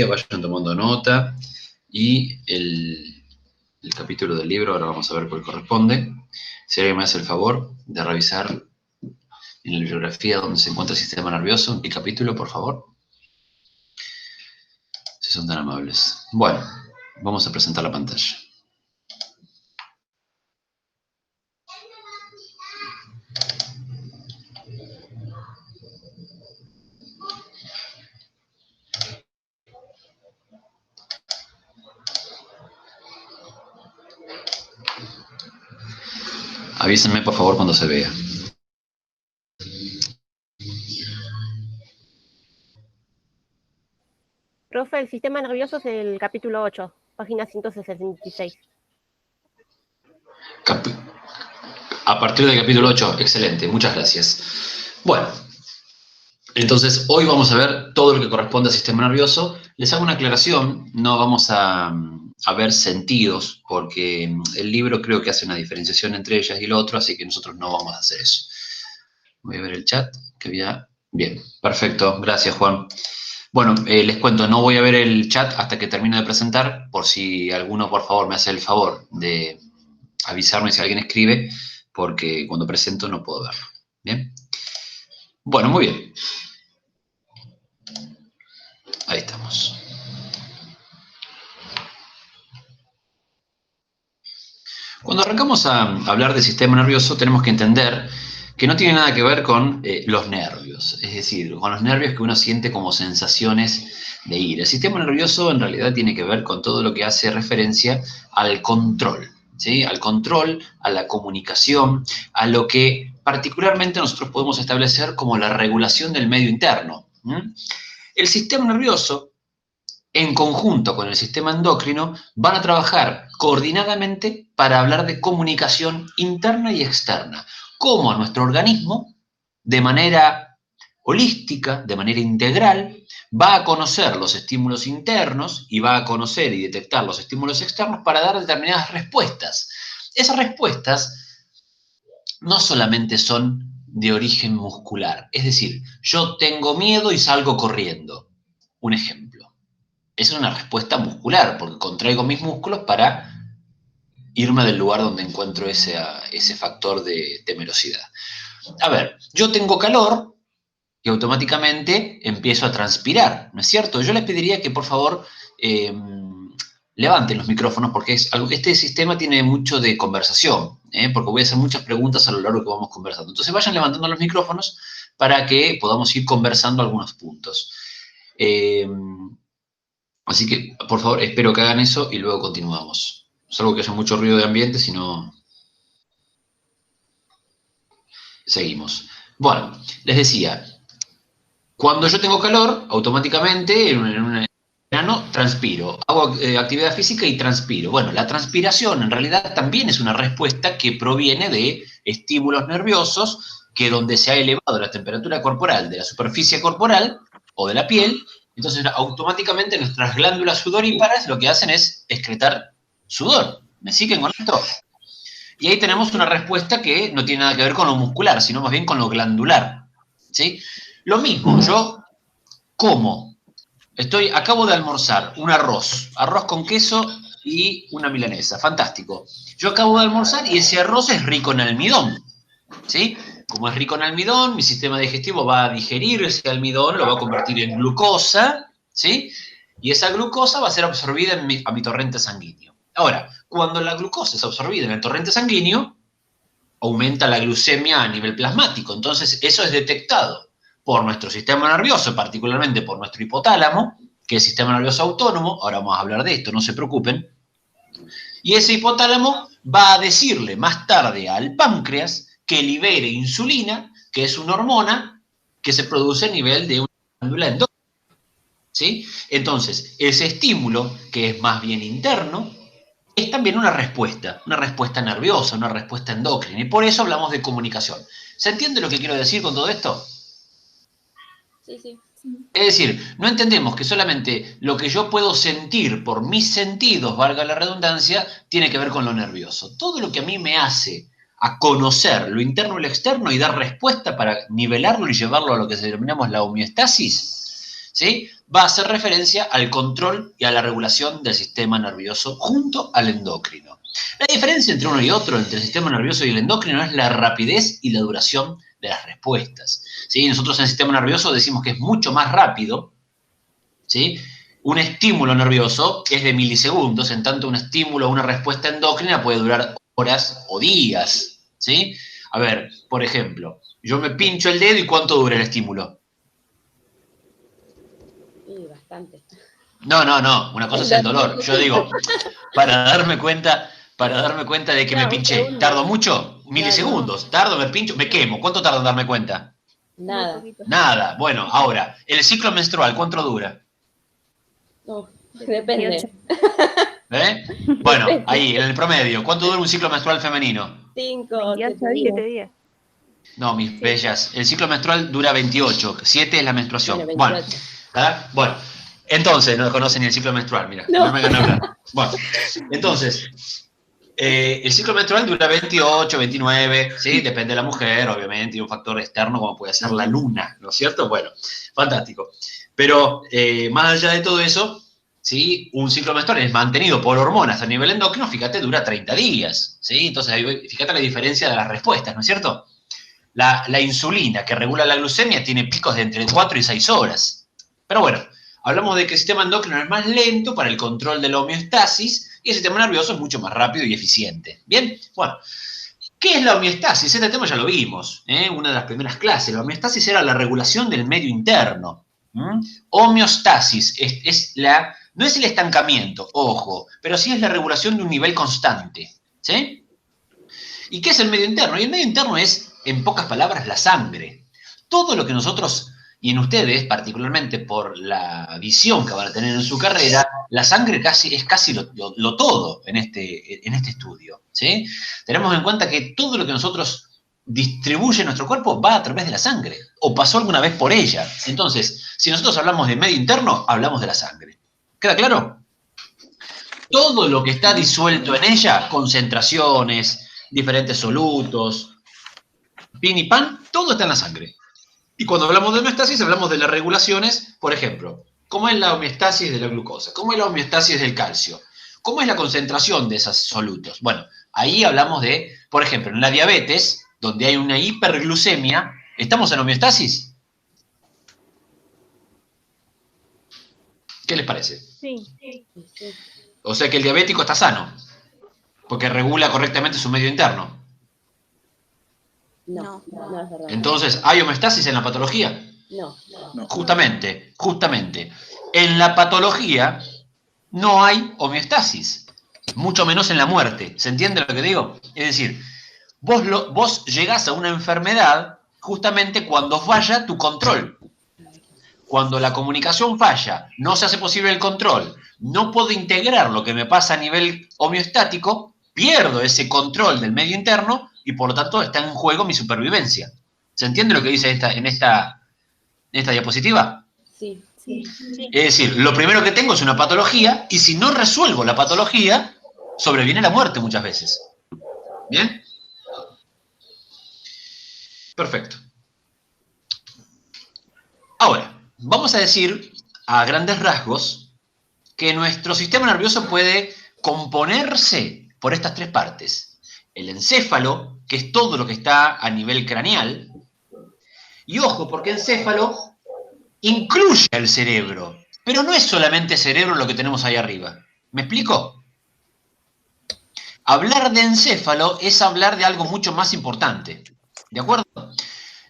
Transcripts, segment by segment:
vayan tomando nota. Y el capítulo del libro, ahora vamos a ver cuál corresponde. Si alguien me hace el favor de revisar en la bibliografía donde se encuentra el sistema nervioso, en qué capítulo, por favor. Si son tan amables. Bueno, vamos a presentar la pantalla. Avísenme, por favor, cuando se vea. Profe, el sistema nervioso es el capítulo 8, página 166. A partir del capítulo 8, excelente, muchas gracias. Bueno, entonces hoy vamos a ver todo lo que corresponde al sistema nervioso. Les hago una aclaración, no vamos a ver sentidos, porque el libro creo que hace una diferenciación entre ellas y lo otro, así que nosotros no vamos a hacer eso. Voy a ver el chat, que había... Bien, perfecto, gracias Juan. Bueno, les cuento, no voy a ver el chat hasta que termine de presentar, por si alguno, por favor, me hace el favor de avisarme si alguien escribe, porque cuando presento no puedo verlo. ¿Bien? Bueno, muy bien. Ahí estamos. Cuando arrancamos a hablar del sistema nervioso, tenemos que entender que no tiene nada que ver con los nervios, es decir, con los nervios que uno siente como sensaciones de ira. El sistema nervioso en realidad tiene que ver con todo lo que hace referencia al control, ¿sí? Al control, a la comunicación, a lo que particularmente nosotros podemos establecer como la regulación del medio interno. El sistema nervioso, en conjunto con el sistema endocrino, van a trabajar coordinadamente para hablar de comunicación interna y externa, cómo nuestro organismo, de manera holística, de manera integral, va a conocer los estímulos internos y va a conocer y detectar los estímulos externos para dar determinadas respuestas. Esas respuestas no solamente son de origen muscular, es decir, yo tengo miedo y salgo corriendo. Un ejemplo. Esa es una respuesta muscular, porque contraigo mis músculos para irme del lugar donde encuentro ese factor de temerosidad. A ver, yo tengo calor y automáticamente empiezo a transpirar, ¿no es cierto? Yo les pediría que por favor levanten los micrófonos porque este sistema tiene mucho de conversación, porque voy a hacer muchas preguntas a lo largo que vamos conversando. Entonces vayan levantando los micrófonos para que podamos ir conversando algunos puntos. Así que, por favor, espero que hagan eso y luego continuamos. Salvo que haya mucho ruido de ambiente, si no... Seguimos. Bueno, les decía, cuando yo tengo calor, automáticamente en un verano transpiro. Hago actividad física y transpiro. Bueno, la transpiración en realidad también es una respuesta que proviene de estímulos nerviosos que donde se ha elevado la temperatura corporal de la superficie corporal o de la piel, entonces automáticamente nuestras glándulas sudoríparas lo que hacen es excretar sudor. ¿Me siguen con esto? Y ahí tenemos una respuesta que no tiene nada que ver con lo muscular, sino más bien con lo glandular. ¿Sí? Lo mismo, yo como. Acabo de almorzar un arroz con queso y una milanesa. Fantástico. Yo acabo de almorzar y ese arroz es rico en almidón. ¿Sí? Como es rico en almidón, mi sistema digestivo va a digerir ese almidón, lo va a convertir en glucosa, ¿sí? Y esa glucosa va a ser absorbida a mi torrente sanguíneo. Ahora, cuando la glucosa es absorbida en el torrente sanguíneo, aumenta la glucemia a nivel plasmático. Entonces, eso es detectado por nuestro sistema nervioso, particularmente por nuestro hipotálamo, que es el sistema nervioso autónomo. Ahora vamos a hablar de esto, no se preocupen. Y ese hipotálamo va a decirle más tarde al páncreas que libere insulina, que es una hormona que se produce a nivel de una glándula endócrina. ¿Sí? Entonces, ese estímulo, que es más bien interno, es también una respuesta nerviosa, una respuesta endocrina, y por eso hablamos de comunicación. ¿Se entiende lo que quiero decir con todo esto? Sí, sí. Es decir, no entendemos que solamente lo que yo puedo sentir por mis sentidos, valga la redundancia, tiene que ver con lo nervioso. Todo lo que a mí me hace a conocer lo interno y lo externo y dar respuesta para nivelarlo y llevarlo a lo que denominamos la homeostasis, ¿sí? va a hacer referencia al control y a la regulación del sistema nervioso junto al endocrino. La diferencia entre uno y otro, entre el sistema nervioso y el endocrino, es la rapidez y la duración de las respuestas. ¿Sí? Nosotros en el sistema nervioso decimos que es mucho más rápido, ¿sí? Un estímulo nervioso es de milisegundos, en tanto un estímulo o una respuesta endocrina puede durar horas o días, ¿sí? A ver, por ejemplo, yo me pincho el dedo y ¿cuánto dura el estímulo? Bastante. No, una cosa es el dolor. Yo digo, para darme cuenta de que me pinché, ¿tardo mucho? Milisegundos, tardo, me pincho, me quemo. ¿Cuánto tardo en darme cuenta? Nada. Bueno, ahora, el ciclo menstrual, ¿cuánto dura? Depende. ¿Eh? Bueno, ahí, en el promedio, ¿cuánto dura un ciclo menstrual femenino? 5, 7 días. No, mis bellas, el ciclo menstrual dura 28, 7 es la menstruación. Bueno, entonces, no conocen ni el ciclo menstrual, mira, no me ganan hablar. Bueno, entonces, el ciclo menstrual dura 28, 29, ¿sí? Depende de la mujer, obviamente, y un factor externo como puede ser la luna, ¿no es cierto? Bueno, fantástico. Pero, más allá de todo eso, ¿sí? Un ciclo menstrual es mantenido por hormonas a nivel endocrino, fíjate, dura 30 días, ¿sí? Entonces, fíjate la diferencia de las respuestas, ¿no es cierto? La insulina, que regula la glucemia, tiene picos de entre 4 y 6 horas. Pero bueno, hablamos de que el sistema endocrino es más lento para el control de la homeostasis y el sistema nervioso es mucho más rápido y eficiente. Bien, bueno, ¿qué es la homeostasis? Este tema ya lo vimos, una de las primeras clases. La homeostasis era la regulación del medio interno. Homeostasis no es el estancamiento, ojo, pero sí es la regulación de un nivel constante. ¿Sí? ¿Y qué es el medio interno? Y el medio interno es, en pocas palabras, la sangre. Todo lo que nosotros, y en ustedes, particularmente por la visión que van a tener en su carrera, la sangre es casi lo todo en este estudio. ¿Sí? Tenemos en cuenta que todo lo que nosotros distribuye nuestro cuerpo va a través de la sangre, o pasó alguna vez por ella. Entonces, si nosotros hablamos de medio interno, hablamos de la sangre. ¿Queda claro? Todo lo que está disuelto en ella, concentraciones, diferentes solutos, pin y pan, todo está en la sangre. Y cuando hablamos de homeostasis, hablamos de las regulaciones, por ejemplo, ¿cómo es la homeostasis de la glucosa? ¿Cómo es la homeostasis del calcio? ¿Cómo es la concentración de esos solutos? Bueno, ahí hablamos de, por ejemplo, en la diabetes, donde hay una hiperglucemia, ¿estamos en homeostasis? ¿Qué les parece? Sí. O sea que el diabético está sano, porque regula correctamente su medio interno. No es verdad. Entonces, ¿hay homeostasis en la patología? No. Justamente. En la patología no hay homeostasis, mucho menos en la muerte. ¿Se entiende lo que digo? Es decir, vos llegás a una enfermedad justamente cuando falla tu control. Cuando la comunicación falla, no se hace posible el control, no puedo integrar lo que me pasa a nivel homeostático, pierdo ese control del medio interno y por lo tanto está en juego mi supervivencia. ¿Se entiende lo que dice en esta diapositiva? Sí. Es decir, lo primero que tengo es una patología y si no resuelvo la patología, sobreviene la muerte muchas veces. ¿Bien? Perfecto. Ahora, vamos a decir a grandes rasgos que nuestro sistema nervioso puede componerse por estas tres partes. El encéfalo, que es todo lo que está a nivel craneal, y ojo, porque encéfalo incluye el cerebro, pero no es solamente cerebro lo que tenemos ahí arriba. ¿Me explico? Hablar de encéfalo es hablar de algo mucho más importante. ¿De acuerdo?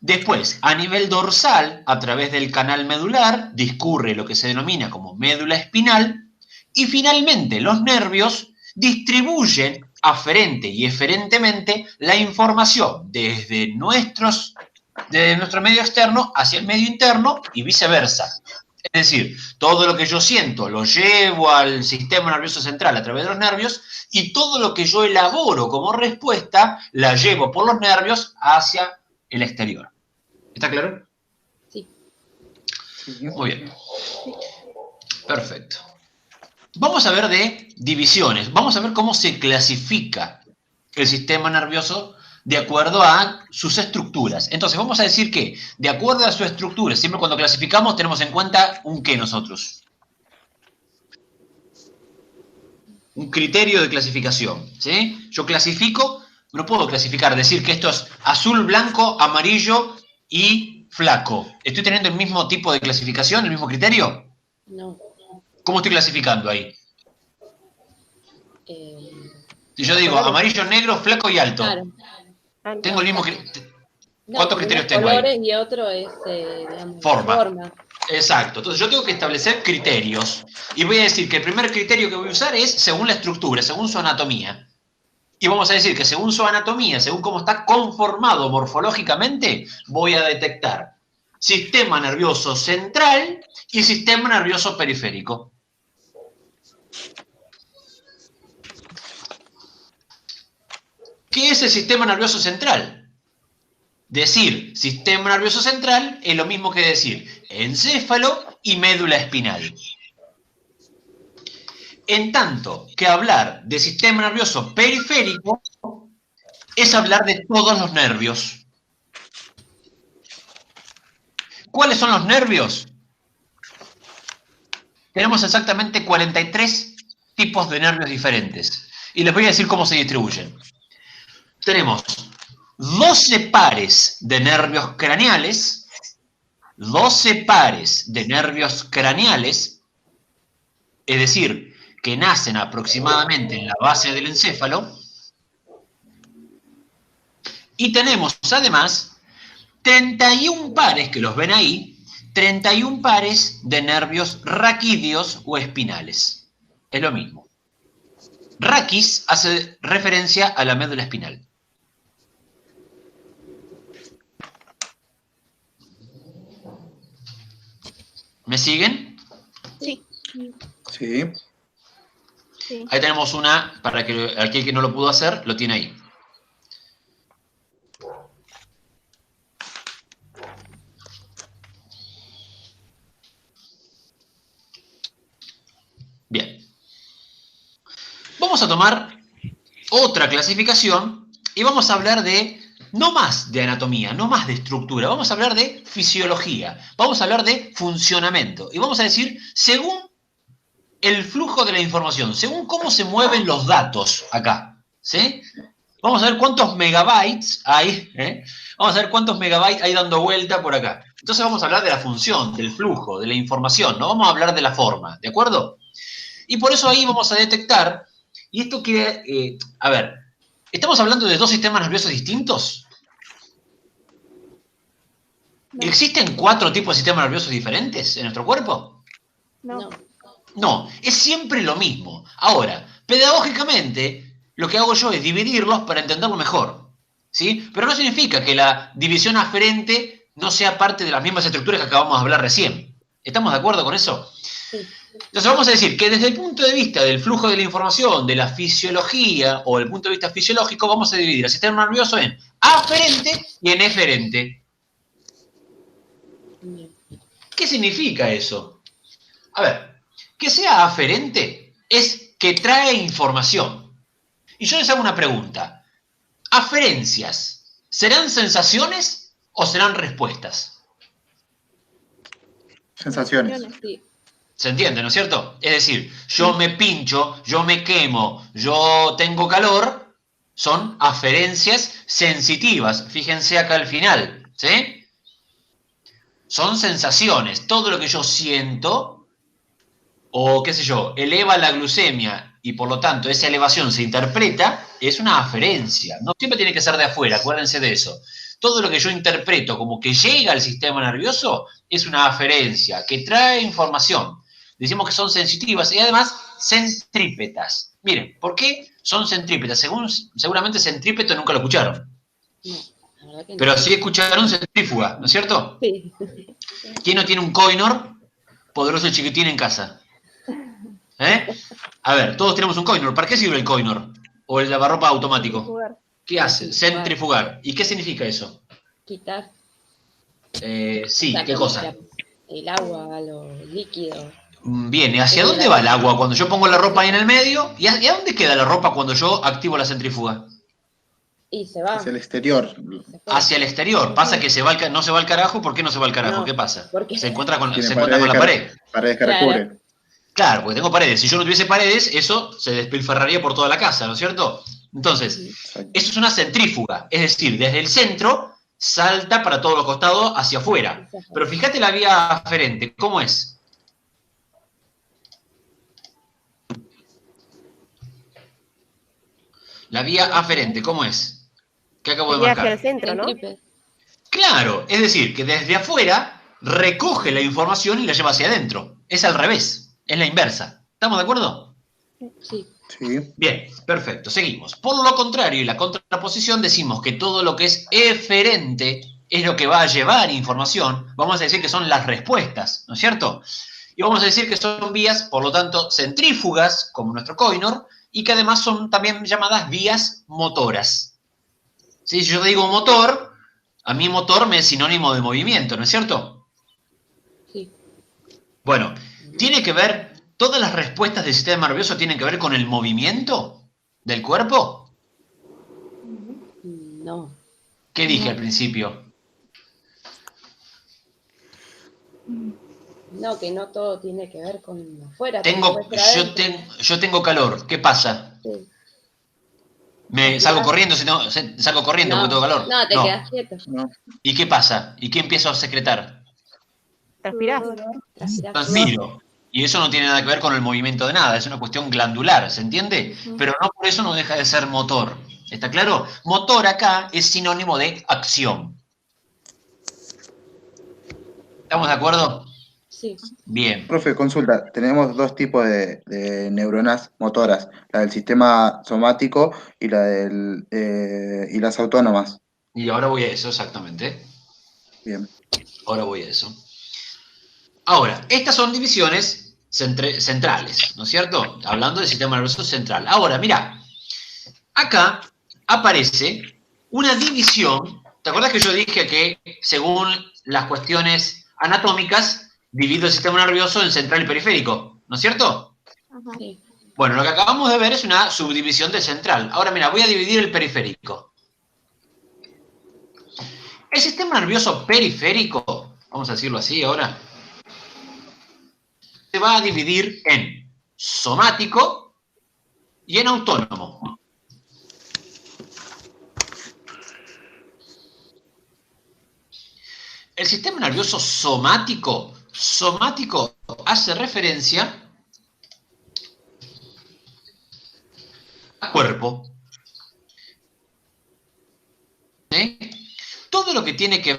Después, a nivel dorsal, a través del canal medular, discurre lo que se denomina como médula espinal, y finalmente los nervios distribuyen aferente y eferentemente la información desde nuestro medio externo hacia el medio interno y viceversa. Es decir, todo lo que yo siento lo llevo al sistema nervioso central a través de los nervios y todo lo que yo elaboro como respuesta la llevo por los nervios hacia el exterior. ¿Está claro? Sí. Muy bien. Perfecto. Vamos a ver de divisiones. Vamos a ver cómo se clasifica el sistema nervioso de acuerdo a sus estructuras. Entonces, vamos a decir que, de acuerdo a su estructura, siempre cuando clasificamos tenemos en cuenta un qué nosotros. Un criterio de clasificación, ¿sí? Yo clasifico, no puedo clasificar, decir que esto es azul, blanco, amarillo y flaco. ¿Estoy teniendo el mismo tipo de clasificación, el mismo criterio? No. ¿Cómo estoy clasificando ahí? Eh, Si yo digo amarillo, negro, flaco y alto, claro. tengo el mismo No, ¿cuántos uno criterios es tengo colores ahí? y otro es, digamos, Forma. Exacto. Entonces yo tengo que establecer criterios. Y voy a decir que el primer criterio que voy a usar es según la estructura, según su anatomía. Y vamos a decir que según su anatomía, según cómo está conformado morfológicamente, voy a detectar sistema nervioso central y sistema nervioso periférico. ¿Qué es el sistema nervioso central? Decir sistema nervioso central es lo mismo que decir encéfalo y médula espinal. En tanto que hablar de sistema nervioso periférico es hablar de todos los nervios. ¿Cuáles son los nervios? Tenemos exactamente 43 tipos de nervios diferentes. Y les voy a decir cómo se distribuyen. Tenemos 12 pares de nervios craneales, 12 pares de nervios craneales, es decir, que nacen aproximadamente en la base del encéfalo, y tenemos además 31 pares, que los ven ahí, 31 pares de nervios raquídeos o espinales. Es lo mismo. Raquis hace referencia a la médula espinal. ¿Me siguen? Sí. Sí. Sí. Ahí tenemos una, para que aquel que no lo pudo hacer, lo tiene ahí. Bien. Vamos a tomar otra clasificación y vamos a hablar de, no más de anatomía, no más de estructura, vamos a hablar de fisiología, vamos a hablar de funcionamiento y vamos a decir, según el flujo de la información, según cómo se mueven los datos acá, ¿sí? Vamos a ver cuántos megabytes hay, ¿eh? Vamos a ver cuántos megabytes hay dando vuelta por acá. Entonces vamos a hablar de la función, del flujo, de la información, no vamos a hablar de la forma, ¿de acuerdo? Y por eso ahí vamos a detectar, y esto quiere, a ver, ¿estamos hablando de dos sistemas nerviosos distintos? No. ¿Existen 4 tipos de sistemas nerviosos diferentes en nuestro cuerpo? No. No, es siempre lo mismo. Ahora, pedagógicamente, lo que hago yo es dividirlos para entenderlo mejor, ¿sí? Pero no significa que la división aferente no sea parte de las mismas estructuras que acabamos de hablar recién. ¿Estamos de acuerdo con eso? Sí. Entonces vamos a decir que desde el punto de vista del flujo de la información, de la fisiología o del punto de vista fisiológico, vamos a dividir el sistema nervioso en aferente y en eferente. Bien. ¿Qué significa eso? A ver, que sea aferente es que trae información. Y yo les hago una pregunta. ¿Aferencias serán sensaciones o serán respuestas? Sensaciones. Sí. ¿Se entiende, no es cierto? Es decir, yo me pincho, yo me quemo, yo tengo calor, son aferencias sensitivas. Fíjense acá al final, ¿sí? Son sensaciones. Todo lo que yo siento, o qué sé yo, eleva la glucemia y por lo tanto esa elevación se interpreta, es una aferencia. No siempre tiene que ser de afuera, acuérdense de eso. Todo lo que yo interpreto como que llega al sistema nervioso es una aferencia, que trae información. Decimos que son sensitivas y además centrípetas. Miren, ¿por qué son centrípetas? Seguramente centrípeto nunca lo escucharon. No, la verdad que no. Pero sí escucharon centrífuga, ¿no es cierto? Sí. ¿Quién no tiene un Koinor poderoso y chiquitín en casa? ¿Eh? A ver, todos tenemos un Koinor. ¿Para qué sirve el Koinor? O el lavarropa automático. Jugar. ¿Qué hace? Centrifugar. ¿Y qué significa eso? Quitar. Sí, O sea, ¿qué como cosa? el agua, los líquidos. Bien, ¿y hacia dónde va el agua cuando yo pongo la ropa ahí en el medio? ¿Y a dónde queda la ropa cuando yo activo la centrífuga? Y se va. Hacia el exterior. Se fue. Hacia el exterior. Pasa que no se va al carajo. ¿Por qué no se va al carajo? No, ¿Qué pasa? porque- Se encuentra con Tiene la pared. paredes que Claro. recubren. Claro, porque tengo paredes. Si yo no tuviese paredes, eso se despilfarraría por toda la casa, ¿no es cierto? Entonces, Exacto. eso es una centrífuga. Es decir, desde el centro salta para todos los costados hacia afuera. Pero fíjate la vía aferente. ¿Cómo es? La vía aferente, ¿cómo es? ¿Qué acabo de Sería hacia el marcar? centro, ¿no? Centrípede. Claro, es decir, que desde afuera recoge la información y la lleva hacia adentro. Es al revés, es la inversa. ¿Estamos de acuerdo? Sí. Sí. Bien, perfecto, seguimos. Por lo contrario y la contraposición decimos que todo lo que es eferente es lo que va a llevar información. Vamos a decir que son las respuestas, ¿no es cierto? Y vamos a decir que son vías, por lo tanto, centrífugas, como nuestro Koinor, y que además son también llamadas vías motoras. ¿Sí? Si yo digo motor, a mí motor me es sinónimo de movimiento, ¿no es cierto? Sí. Bueno, ¿tiene que ver, todas las respuestas del sistema nervioso tienen que ver con el movimiento del cuerpo? No. ¿Qué dije al principio? No, que no todo tiene que ver con afuera. también puede ser adentro. yo tengo calor, ¿qué pasa? Sí. ¿Me salgo corriendo salgo corriendo porque tengo calor? No, te quedas quieto. No. ¿Y qué pasa? ¿Y qué empiezo a secretar? Transpirás. Transpirás. Transpiro. Y eso no tiene nada que ver con el movimiento de nada, es una cuestión glandular, ¿se entiende? Ujú. Pero no por eso no deja de ser motor. ¿Está claro? Motor acá es sinónimo de acción. ¿Estamos de acuerdo? Sí. Bien. Profe, consulta. Tenemos dos tipos de neuronas motoras, la del sistema somático y y las autónomas. Y ahora voy a eso, exactamente. Bien. Ahora voy a eso. Ahora, estas son divisiones centrales, ¿no es cierto? Hablando del sistema nervioso central. Ahora, mira, acá aparece una división. ¿Te acuerdas que yo dije que según las cuestiones anatómicas divido el sistema nervioso en central y periférico? ¿No es cierto? Sí. Bueno, lo que acabamos de ver es una subdivisión de central. Ahora, mira, voy a dividir el periférico. El sistema nervioso periférico, vamos a decirlo así ahora, se va a dividir en somático y en autónomo. El sistema nervioso somático hace referencia al cuerpo. ¿Sí? Todo lo que tiene que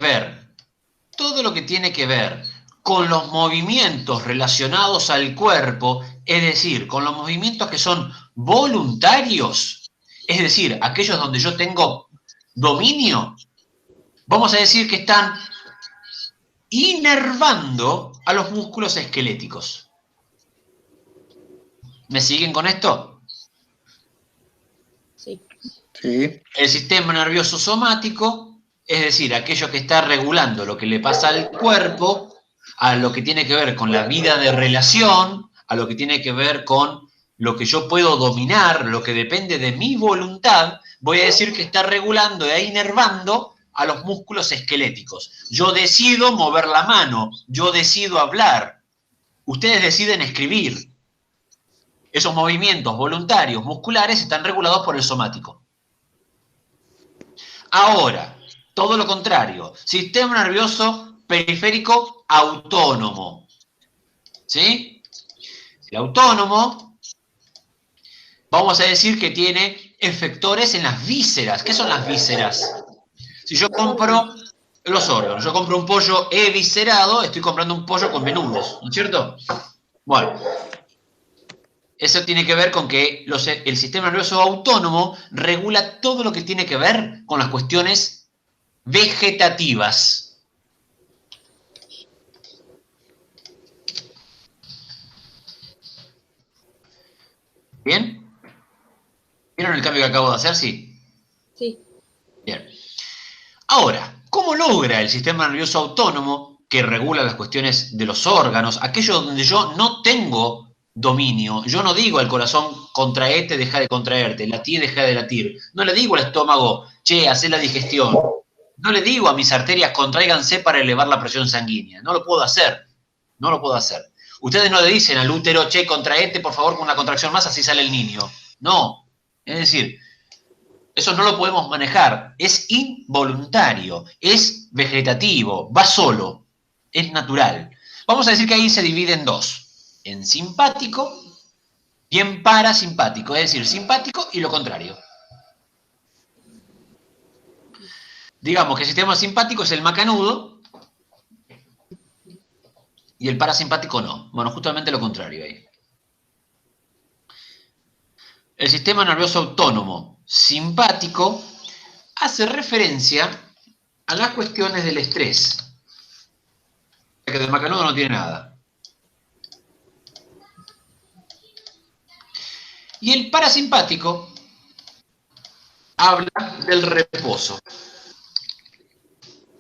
ver con los movimientos relacionados al cuerpo, es decir, con los movimientos que son voluntarios, es decir, aquellos donde yo tengo dominio, vamos a decir que están inervando a los músculos esqueléticos. ¿Me siguen con esto? Sí. Sí. El sistema nervioso somático, es decir, aquello que está regulando lo que le pasa al cuerpo, a lo que tiene que ver con la vida de relación, a lo que tiene que ver con lo que yo puedo dominar, lo que depende de mi voluntad, voy a decir que está regulando e inervando a los músculos esqueléticos. Yo decido mover la mano, yo decido hablar, ustedes deciden escribir. Esos movimientos voluntarios musculares están regulados por el somático. Ahora, todo lo contrario, sistema nervioso periférico autónomo. ¿Sí? El autónomo, vamos a decir que tiene efectores en las vísceras. ¿Qué son las vísceras? Si yo compro los órganos, yo compro un pollo eviscerado, estoy comprando un pollo con menudos, ¿no es cierto? Bueno, eso tiene que ver con que el sistema nervioso autónomo regula todo lo que tiene que ver con las cuestiones vegetativas. ¿Bien? ¿Vieron el cambio que acabo de hacer? Sí. Sí. Bien. Ahora, ¿cómo logra el sistema nervioso autónomo, que regula las cuestiones de los órganos, aquello donde yo no tengo dominio. Yo no digo al corazón, contraete, deja de contraerte, latir, deja de latir. No le digo al estómago, che, hacé la digestión. No le digo a mis arterias, contráiganse para elevar la presión sanguínea. No lo puedo hacer. No lo puedo hacer. Ustedes no le dicen al útero, che, contraete, por favor, con una contracción más, así sale el niño. No. Es decir, eso no lo podemos manejar. Es involuntario, es vegetativo, va solo, es natural. Vamos a decir que ahí se divide en dos. En simpático y en parasimpático. Es decir, simpático y lo contrario. Digamos que el sistema simpático es el macanudo y el parasimpático no. Bueno, justamente lo contrario ahí. El sistema nervioso autónomo simpático hace referencia a las cuestiones del estrés. Que del macanudo no tiene nada. Y el parasimpático habla del reposo,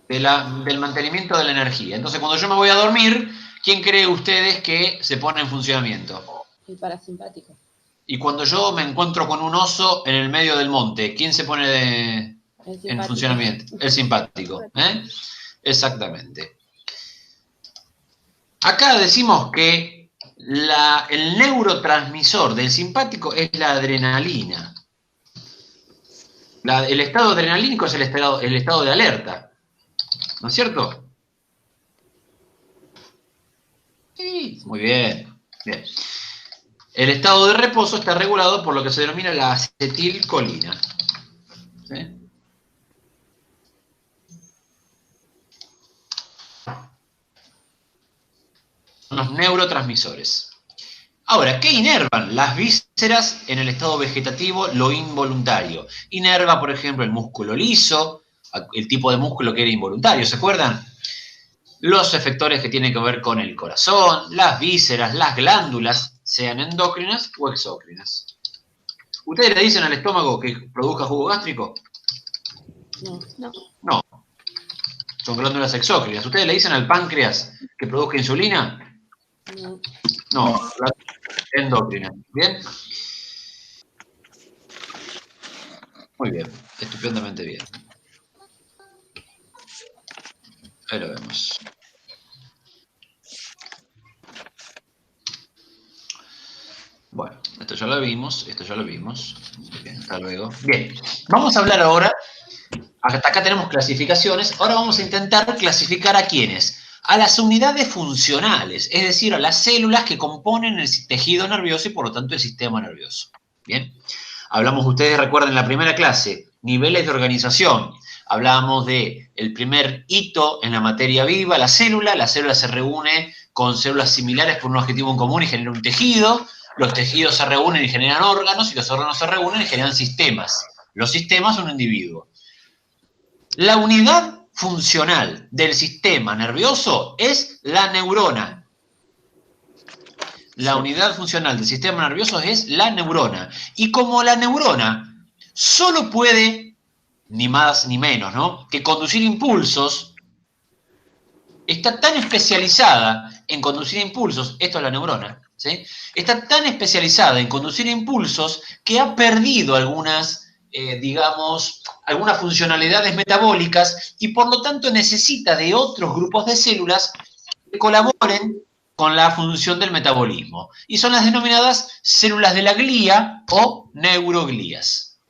del mantenimiento de la energía. Entonces, cuando yo me voy a dormir, ¿quién cree ustedes que se pone en funcionamiento? El parasimpático. Y cuando yo me encuentro con un oso en el medio del monte, ¿quién se pone en funcionamiento? El simpático. ¿Eh? Exactamente. Acá decimos que el neurotransmisor del simpático es la adrenalina. El estado adrenalínico es el estado de alerta. ¿No es cierto? Sí, muy bien. Bien. El estado de reposo está regulado por lo que se denomina la acetilcolina. ¿Sí? Los neurotransmisores. Ahora, ¿qué inervan? Las vísceras en el estado vegetativo, lo involuntario. Inerva, por ejemplo, el músculo liso, el tipo de músculo que era involuntario, ¿se acuerdan? Los efectores que tienen que ver con el corazón, las vísceras, las glándulas, sean endócrinas o exócrinas. ¿Ustedes le dicen al estómago que produzca jugo gástrico? No. No. Son glándulas exócrinas. ¿Ustedes le dicen al páncreas que produzca insulina? No. No. Endocrina. ¿Bien? Muy bien. Estupendamente bien. Ahí lo vemos. Bueno, esto ya lo vimos, Bien, hasta luego. Bien, vamos a hablar ahora, hasta acá tenemos clasificaciones, ahora vamos a intentar clasificar a quiénes, a las unidades funcionales, es decir, a las células que componen el tejido nervioso y por lo tanto el sistema nervioso. Bien, hablamos, ustedes recuerden en la primera clase, niveles de organización, hablábamos de el primer hito en la materia viva, la célula se reúne con células similares por un objetivo en común y genera un tejido. Los tejidos se reúnen y generan órganos, y los órganos se reúnen y generan sistemas. Los sistemas son un individuo. La unidad funcional del sistema nervioso es la neurona. La unidad funcional del sistema nervioso es la neurona. Y como la neurona solo puede, ni más ni menos, ¿no?, que conducir impulsos, está tan especializada en conducir impulsos, esto es la neurona, ¿sí?, está tan especializada en conducir impulsos que ha perdido algunas, digamos, algunas funcionalidades metabólicas y por lo tanto necesita de otros grupos de células que colaboren con la función del metabolismo. Y son las denominadas células de la glía o neuroglías.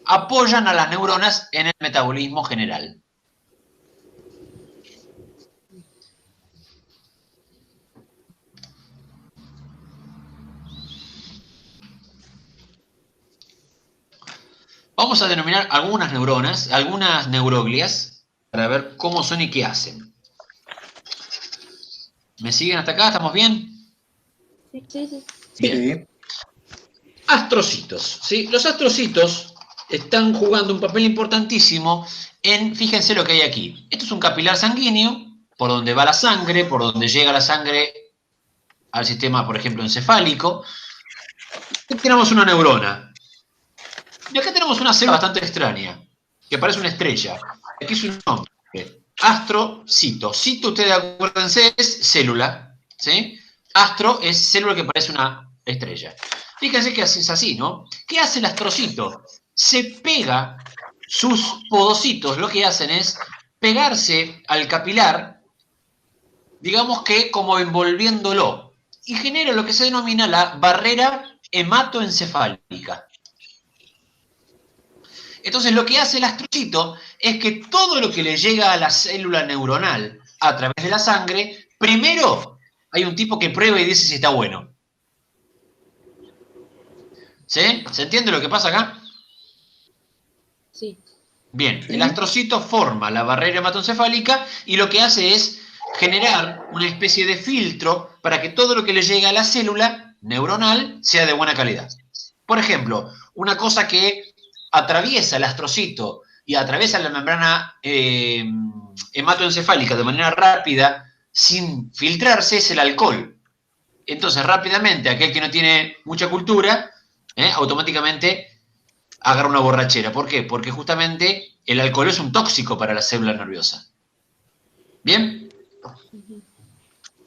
Apoyan a las neuronas en el metabolismo general. Vamos a denominar algunas neuronas, algunas neuroglias, para ver cómo son y qué hacen. ¿Me siguen hasta acá? ¿Estamos bien? Sí. Bien. Astrocitos, ¿sí? Los astrocitos están jugando un papel importantísimo en, fíjense lo que hay aquí. Esto es un capilar sanguíneo, por donde va la sangre, por donde llega la sangre al sistema, por ejemplo, encefálico. Aquí tenemos una neurona. Y acá tenemos una célula bastante extraña, que parece una estrella. Aquí es un nombre. Astrocito. Cito, ustedes acuérdense, es célula, ¿sí? Astro es célula que parece una estrella. Fíjense que es así, ¿no? ¿Qué hace el astrocito? Se pega sus podocitos, lo que hacen es pegarse al capilar, digamos que como envolviéndolo, y genera lo que se denomina la barrera hematoencefálica. Entonces lo que hace el astrocito es que todo lo que le llega a la célula neuronal a través de la sangre, primero hay un tipo que prueba y dice si está bueno. ¿Sí? ¿Se entiende lo que pasa acá? Sí. Bien, Sí. el astrocito forma la barrera hematoencefálica y lo que hace es generar una especie de filtro para que todo lo que le llega a la célula neuronal sea de buena calidad. Por ejemplo, una cosa que atraviesa el astrocito y atraviesa la membrana hematoencefálica de manera rápida, sin filtrarse, es el alcohol. Entonces, rápidamente, aquel que no tiene mucha cultura, automáticamente agarra una borrachera. ¿Por qué? Porque justamente el alcohol es un tóxico para la célula nerviosa. ¿Bien?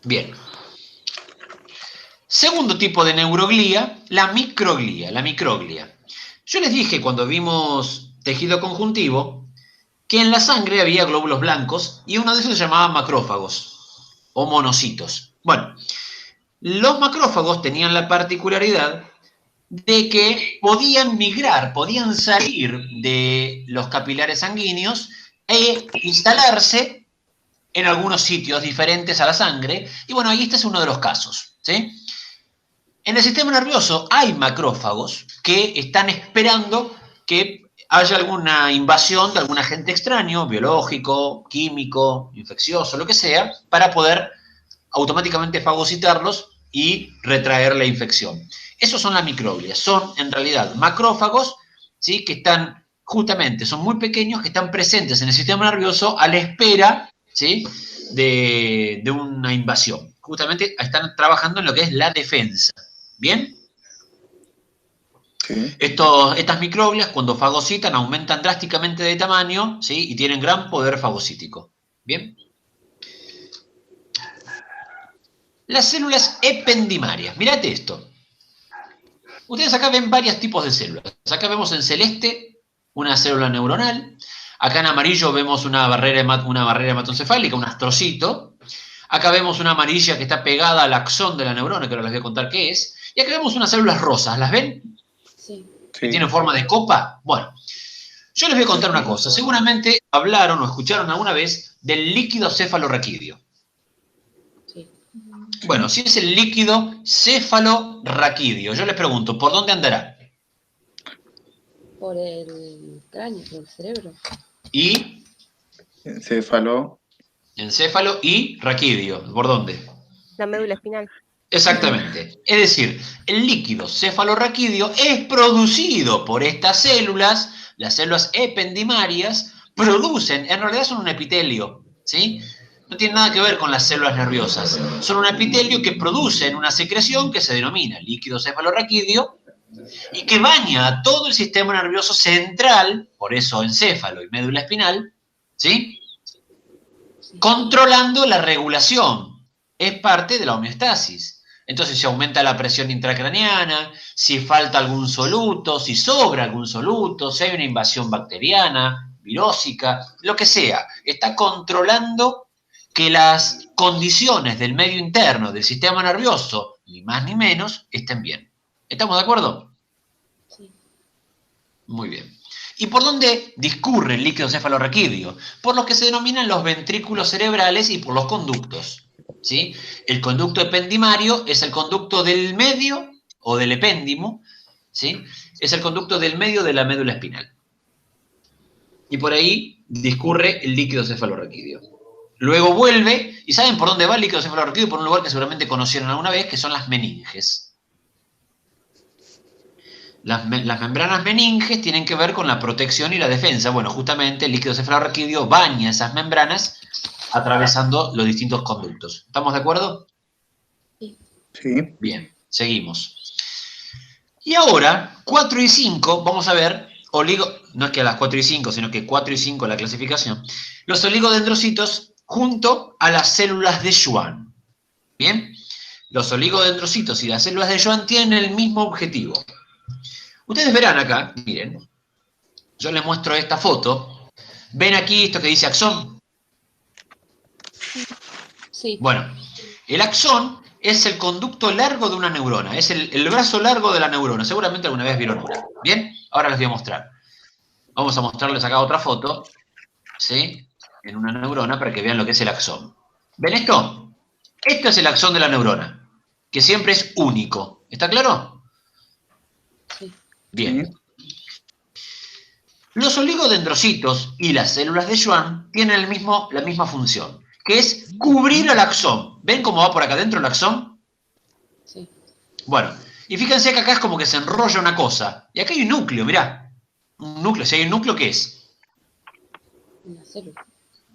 Bien. Segundo tipo de neuroglía, la microglía. La microglia. Yo les dije cuando vimos tejido conjuntivo que en la sangre había glóbulos blancos y uno de esos se llamaba macrófagos o monocitos. Bueno, los macrófagos tenían la particularidad de que podían migrar, podían salir de los capilares sanguíneos e instalarse en algunos sitios diferentes a la sangre. Y bueno, ahí este es uno de los casos, ¿sí? En el sistema nervioso hay macrófagos que están esperando que haya alguna invasión de algún agente extraño, biológico, químico, infeccioso, lo que sea, para poder automáticamente fagocitarlos y retraer la infección. Esos son las microglias. Son, en realidad, macrófagos, ¿sí? Que están, justamente, son muy pequeños, que están presentes en el sistema nervioso a la espera, ¿sí? de una invasión. Justamente están trabajando en lo que es la defensa. ¿Bien? Sí. Estas microglias, cuando fagocitan, aumentan drásticamente de tamaño, ¿sí? Y tienen gran poder fagocítico. ¿Bien? Las células ependimarias. Mirate esto. Ustedes acá ven varios tipos de células. Acá vemos en celeste una célula neuronal. Acá en amarillo vemos una barrera hematoencefálica, un astrocito. Acá vemos una amarilla que está pegada al axón de la neurona, que ahora les voy a contar qué es. Y acá vemos unas células rosas. ¿Las ven? Sí. Que tienen forma de copa. Bueno, yo les voy a contar una cosa. Seguramente hablaron o escucharon alguna vez del líquido cefalorraquídeo. Sí. Bueno, si es el líquido cefalorraquídeo, yo les pregunto, ¿por dónde andará? Por el cráneo, por el cerebro. Y Encéfalo. encéfalo y raquídeo. ¿Por dónde? La médula espinal. Exactamente. Es decir, el líquido cefalorraquídeo es producido por estas células, las células ependimarias, producen, en realidad son un epitelio, ¿sí? No tiene nada que ver con las células nerviosas. Son un epitelio que producen una secreción que se denomina líquido cefalorraquídeo y que baña a todo el sistema nervioso central, por eso encéfalo y médula espinal, ¿sí? Controlando la regulación. Es parte de la homeostasis. Entonces se aumenta la presión intracraneana, si falta algún soluto, si sobra algún soluto, si hay una invasión bacteriana, virósica, lo que sea. Está controlando que las condiciones del medio interno del sistema nervioso, ni más ni menos, estén bien. ¿Estamos de acuerdo? Sí. Muy bien. ¿Y por dónde discurre el líquido cefalorraquídeo? Por lo que se denominan los ventrículos cerebrales y por los conductos. ¿Sí? El conducto ependimario es el conducto del medio o del epéndimo, ¿sí? Es el conducto del medio de la médula espinal. Y por ahí discurre el líquido cefalorraquídeo. Luego vuelve, ¿y saben por dónde va el líquido cefalorraquídeo? Por un lugar que seguramente conocieron alguna vez, que son las meninges. Las membranas meninges tienen que ver con la protección y la defensa. Bueno, justamente el líquido cefalorraquídeo baña esas membranas atravesando los distintos conductos. ¿Estamos de acuerdo? Sí. Sí. Bien, seguimos. Y ahora, 4 y 5, vamos a ver, no es que a las 4 y 5, sino que 4 y 5 la clasificación, los oligodendrocitos junto a las células de Schwann. Bien, los oligodendrocitos y las células de Schwann tienen el mismo objetivo. Ustedes verán acá, miren, yo les muestro esta foto. ¿Ven aquí esto que dice axón? Sí. Bueno, el axón es el conducto largo de una neurona, es el brazo largo de la neurona. Seguramente alguna vez vieron una. Bien, ahora les voy a mostrar. Vamos a mostrarles acá otra foto, ¿sí? En una neurona para que vean lo que es el axón. ¿Ven esto? Esto es el axón de la neurona, que siempre es único. ¿Está claro? Sí. Bien. Sí. Los oligodendrocitos y las células de Schwann tienen la misma función, que es cubrir al axón. ¿Ven cómo va por acá adentro el axón? Sí. Bueno, y fíjense que acá es como que se enrolla una cosa. Y acá hay un núcleo, mirá. Un núcleo. Si hay un núcleo, ¿qué es? Una célula.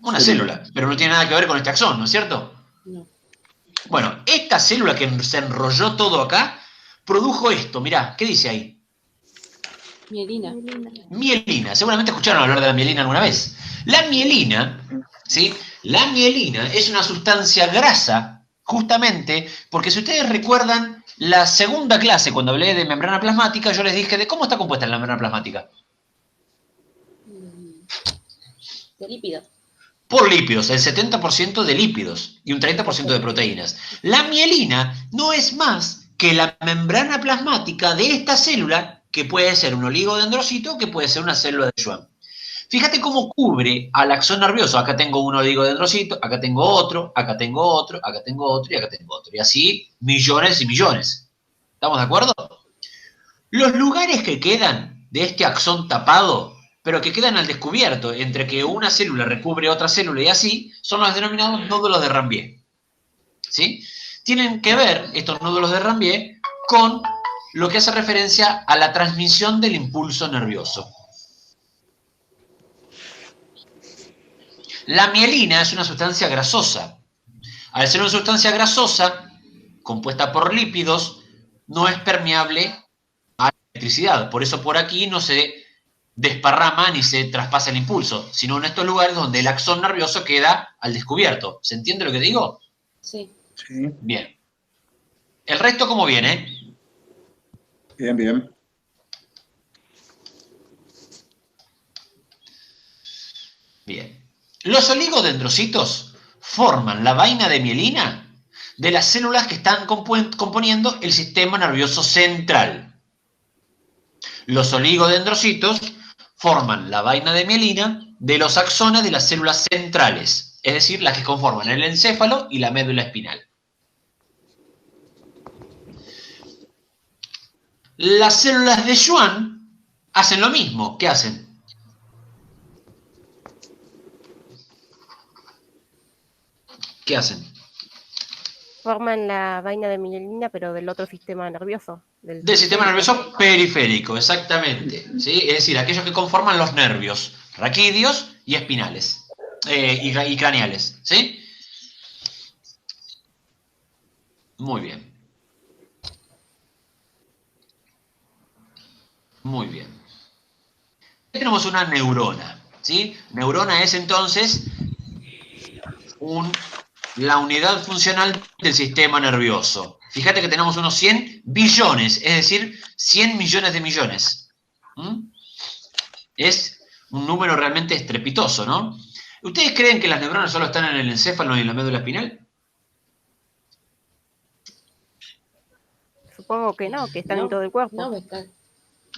Una célula. Pero no tiene nada que ver con este axón, ¿no es cierto? No. Bueno, esta célula que se enrolló todo acá, produjo esto. Mirá, ¿qué dice ahí? Mielina. Mielina. Seguramente escucharon hablar de la mielina alguna vez. La mielina, ¿sí? La mielina es una sustancia grasa, justamente, porque si ustedes recuerdan la segunda clase, cuando hablé de membrana plasmática, yo les dije de cómo está compuesta la membrana plasmática. De lípidos. Por lípidos, el 70% de lípidos y un 30% de proteínas. La mielina no es más que la membrana plasmática de esta célula, que puede ser un oligodendrocito, que puede ser una célula de Schwann. Fíjate cómo cubre al axón nervioso. Acá tengo un oligodendrocito, acá tengo otro, acá tengo otro, acá tengo otro y acá tengo otro. Y así millones y millones. ¿Estamos de acuerdo? Los lugares que quedan de este axón tapado, pero que quedan al descubierto, entre que una célula recubre otra célula y así, son los denominados nódulos de Ranvier. ¿Sí? Tienen que ver estos nódulos de Ranvier con lo que hace referencia a la transmisión del impulso nervioso. La mielina es una sustancia grasosa. Al ser una sustancia grasosa, compuesta por lípidos, no es permeable a la electricidad. Por eso por aquí no se desparrama ni se traspasa el impulso, sino en estos lugares donde el axón nervioso queda al descubierto. ¿Se entiende lo que digo? Sí. Sí. Bien. ¿El resto cómo viene? Bien, bien. Bien. Los oligodendrocitos forman la vaina de mielina de las células que están componiendo el sistema nervioso central. Los oligodendrocitos forman la vaina de mielina de los axones de las células centrales, es decir, las que conforman el encéfalo y la médula espinal. Las células de Schwann hacen lo mismo. ¿Qué hacen? ¿Qué hacen? Forman la vaina de mielina, pero del otro sistema nervioso. Del sistema nervioso periférico, exactamente. ¿Sí? Es decir, aquellos que conforman los nervios raquídeos y espinales y craneales. ¿Sí? Muy bien. Muy bien. Aquí tenemos una neurona. ¿Sí? Neurona es entonces la unidad funcional del sistema nervioso. Fíjate que tenemos unos 100 billones, es decir, 100 millones de millones. ¿Mm? Es un número realmente estrepitoso, ¿no? ¿Ustedes creen que las neuronas solo están en el encéfalo y en la médula espinal? Supongo que no, que están en No, todo el cuerpo. no me está.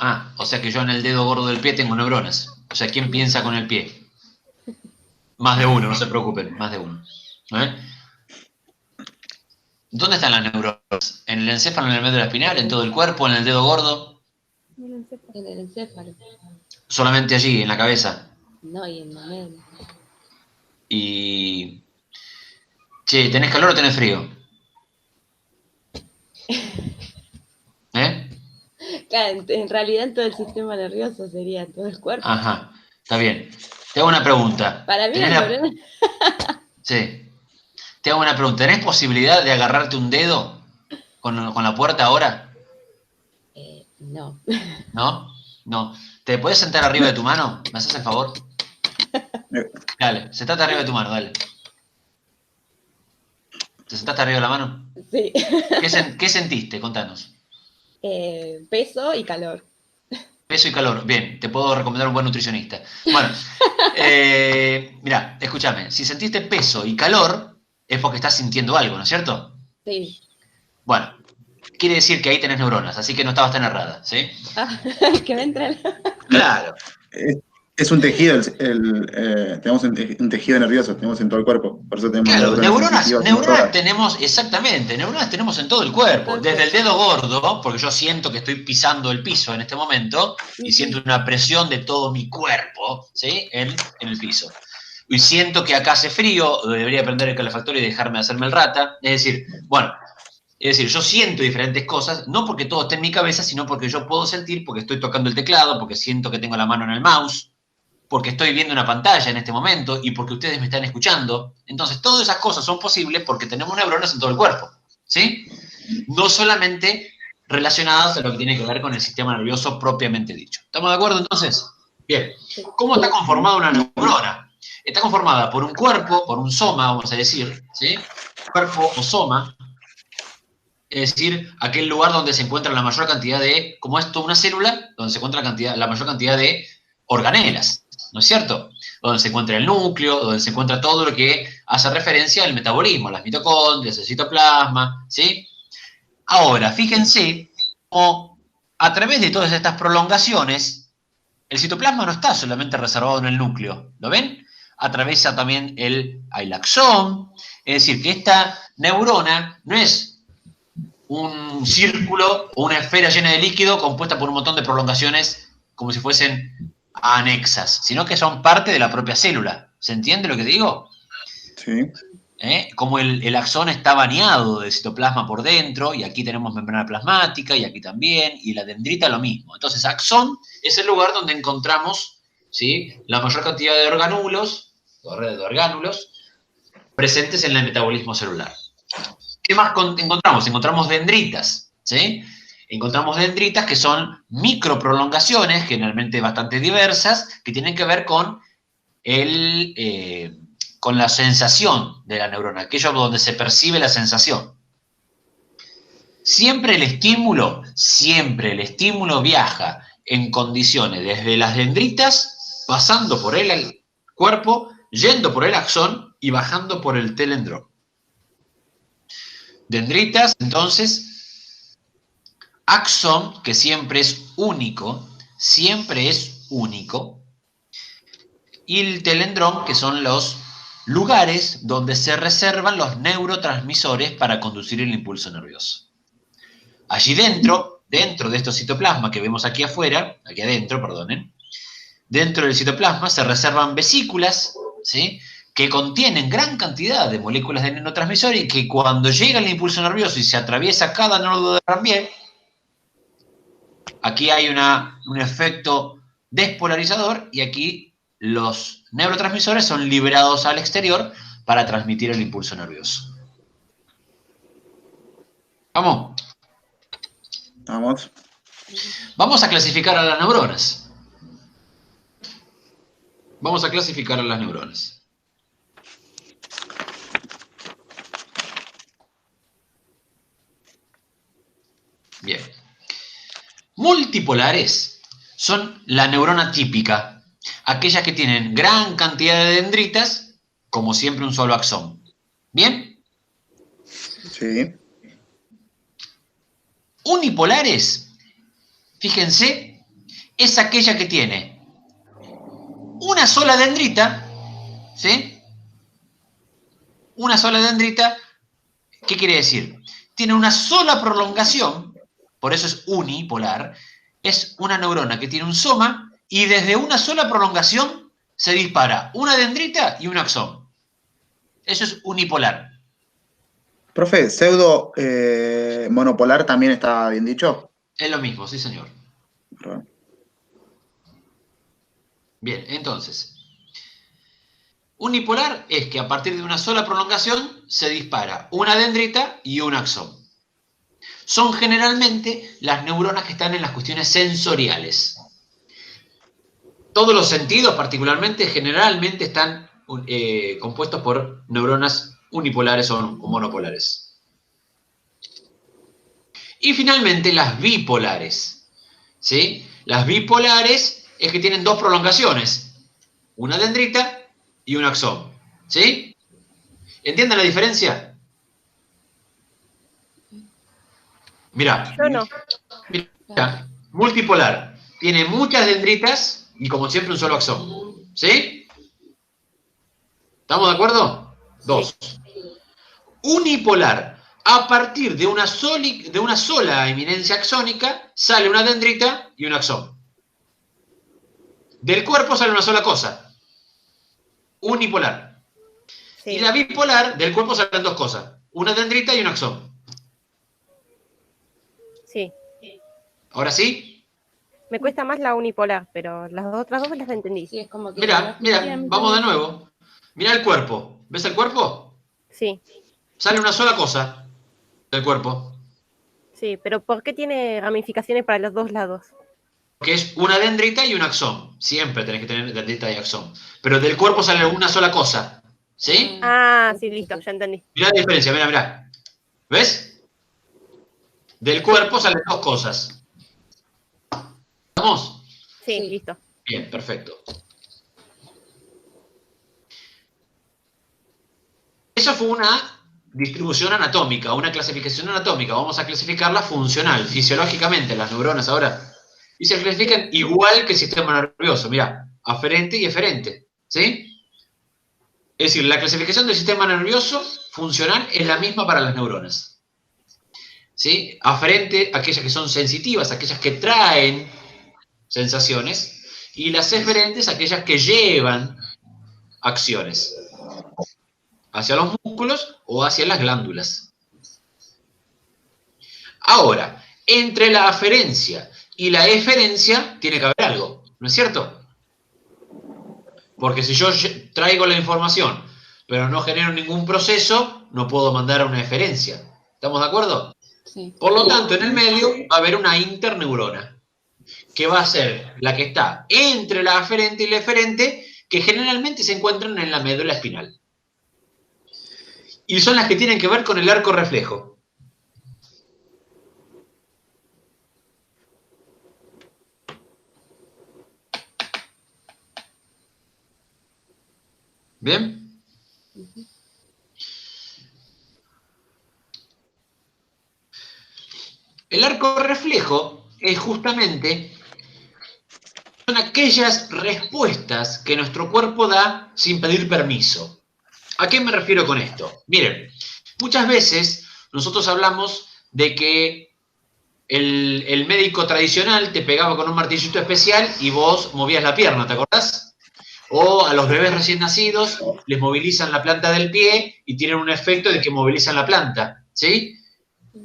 Ah, o sea que yo en el dedo gordo del pie tengo neuronas. O sea, ¿quién piensa con el pie? Más de uno, no se preocupen, más de uno. ¿Eh? ¿Dónde están las neuronas? ¿En el encéfalo, en la médula espinal, en todo el cuerpo, en el dedo gordo? En el encéfalo. Solamente allí, en la cabeza. No, y en la médula. Y... Che, ¿tenés calor o tenés frío? ¿Eh? Claro, en realidad en todo el sistema nervioso sería en todo el cuerpo. Ajá, está bien. Te hago una pregunta. Para mí ¿Tenés las la... neuronas. Sí. Te hago una pregunta. ¿Tenés posibilidad de agarrarte un dedo con la puerta ahora? No. ¿No? No. ¿Te podés sentar arriba de tu mano? ¿Me haces el favor? Dale, sentate arriba de tu mano, dale. ¿Te sentaste arriba de la mano? Sí. ¿Qué sentiste? Contanos. Peso y calor. Peso y calor. Bien, te puedo recomendar un buen nutricionista. Bueno, mirá, escúchame. Si sentiste peso y calor, es porque estás sintiendo algo, ¿no es cierto? Sí. Bueno, quiere decir que ahí tenés neuronas, así que no estabas tan errada, ¿sí? Ah, que me entra el... Claro. Es un tejido, tenemos un tejido nervioso, tenemos en todo el cuerpo, por eso tenemos Claro, neuronas sensitivas y neuronas motoras. tenemos, exactamente, neuronas tenemos en todo el cuerpo, desde el dedo gordo, porque yo siento que estoy pisando el piso en este momento, y siento una presión de todo mi cuerpo, ¿sí? En el piso. Y siento que acá hace frío, debería prender el calefactor y dejarme de hacerme el rata, es decir, bueno, yo siento diferentes cosas, no porque todo esté en mi cabeza, sino porque yo puedo sentir, porque estoy tocando el teclado, porque siento que tengo la mano en el mouse, porque estoy viendo una pantalla en este momento y porque ustedes me están escuchando. Entonces, todas esas cosas son posibles porque tenemos neuronas en todo el cuerpo, ¿sí? No solamente relacionadas a lo que tiene que ver con el sistema nervioso propiamente dicho. ¿Estamos de acuerdo entonces? Bien. ¿Cómo está conformada una neurona? Está conformada por un cuerpo, por un soma, vamos a decir, ¿sí? Cuerpo o soma, es decir, aquel lugar donde se encuentra la mayor cantidad de, como esto una célula, donde se encuentra la mayor cantidad de organelas, ¿no es cierto? Donde se encuentra el núcleo, donde se encuentra todo lo que hace referencia al metabolismo, las mitocondrias, el citoplasma, ¿sí? Ahora, fíjense cómo a través de todas estas prolongaciones, el citoplasma no está solamente reservado en el núcleo, ¿lo ven? Atraviesa también el axón, es decir, que esta neurona no es un círculo o una esfera llena de líquido compuesta por un montón de prolongaciones como si fuesen anexas, sino que son parte de la propia célula. ¿Se entiende lo que digo? Sí. Como el axón está bañado de citoplasma por dentro, y aquí tenemos membrana plasmática, y aquí también, y la dendrita lo mismo. Entonces, axón es el lugar donde encontramos, ¿sí?, la mayor cantidad de orgánulos, presentes en el metabolismo celular. ¿Qué más encontramos? Encontramos dendritas, ¿sí? Encontramos dendritas que son microprolongaciones, generalmente bastante diversas, que tienen que ver con con la sensación de la neurona, aquello donde se percibe la sensación. Siempre el estímulo viaja en condiciones desde las dendritas, pasando por el cuerpo, yendo por el axón y bajando por el telendrón. Dendritas, entonces, axón, que siempre es único, y el telendrón, que son los lugares donde se reservan los neurotransmisores para conducir el impulso nervioso. Allí dentro de estos citoplasmas que vemos aquí afuera, aquí adentro, perdonen, dentro del citoplasma se reservan vesículas, ¿sí?, que contienen gran cantidad de moléculas de neurotransmisor y que cuando llega el impulso nervioso y se atraviesa cada nodo de Ranvier, aquí hay un efecto despolarizador y aquí los neurotransmisores son liberados al exterior para transmitir el impulso nervioso. ¿Vamos? Vamos. Vamos a clasificar a las neuronas. Vamos a clasificar a las neuronas. Bien. Multipolares son la neurona típica, aquellas que tienen gran cantidad de dendritas, como siempre un solo axón. ¿Bien? Sí. Unipolares, fíjense, es aquella que tiene una sola dendrita, ¿sí? Una sola dendrita, ¿qué quiere decir? Tiene una sola prolongación, por eso es unipolar, es una neurona que tiene un soma y desde una sola prolongación se dispara una dendrita y un axón. Eso es unipolar. Profe, pseudo monopolar también está bien dicho. Es lo mismo, sí señor. Perdón. Bien, entonces, unipolar es que a partir de una sola prolongación se dispara una dendrita y un axón. Son generalmente las neuronas que están en las cuestiones sensoriales. Todos los sentidos, particularmente, generalmente están compuestos por neuronas unipolares o monopolares. Y finalmente las bipolares, ¿sí? Las bipolares es que tienen dos prolongaciones, una dendrita y un axón, ¿sí? ¿Entienden la diferencia? Mirá, Yo no. mirá, multipolar, tiene muchas dendritas y como siempre un solo axón, ¿sí? ¿Estamos de acuerdo? Dos. Unipolar, a partir de una sola eminencia axónica sale una dendrita y un axón. Del cuerpo sale una sola cosa. Unipolar. Sí. Y la bipolar, del cuerpo salen dos cosas. Una dendrita y un axón. Sí. ¿Ahora sí? Me cuesta más la unipolar, pero las otras dos las entendí. Sí, es como que... Mirá, vamos de nuevo. Mirá el cuerpo. ¿Ves el cuerpo? Sí, Sale una sola cosa del cuerpo. sí, pero ¿por qué tiene ramificaciones para los dos lados? Que es una dendrita y un axón. Siempre tenés que tener dendrita y axón. Pero del cuerpo sale una sola cosa. ¿Sí? Ah, sí, listo, ya entendí. Mirá la diferencia, mirá. ¿Ves? Del cuerpo salen dos cosas. ¿Estamos? Sí, Sí. listo. Bien, perfecto. Eso fue una distribución anatómica, una clasificación anatómica. Vamos a clasificarla funcional, fisiológicamente, las neuronas ahora. Y se clasifican igual que el sistema nervioso. Mirá, aferente y eferente. ¿Sí? Es decir, la clasificación del sistema nervioso funcional es la misma para las neuronas. ¿Sí? Aferente, aquellas que son sensitivas, aquellas que traen sensaciones, y las eferentes, aquellas que llevan acciones hacia los músculos o hacia las glándulas. Ahora, entre la aferencia y la eferencia tiene que haber algo, ¿no es cierto? Porque si yo traigo la información, pero no genero ningún proceso, no puedo mandar a una eferencia. ¿Estamos de acuerdo? Sí. Por lo tanto, en el medio va a haber una interneurona, que va a ser la que está entre la aferente y la eferente, que generalmente se encuentran en la médula espinal. Y son las que tienen que ver con el arco reflejo. ¿Bien? El arco reflejo es justamente, son aquellas respuestas que nuestro cuerpo da sin pedir permiso. ¿A qué me refiero con esto? Miren, muchas veces nosotros hablamos de que el médico tradicional te pegaba con un martillito especial y vos movías la pierna, ¿te acordás? O a los bebés recién nacidos les movilizan la planta del pie y tienen un efecto de que movilizan la planta, ¿sí?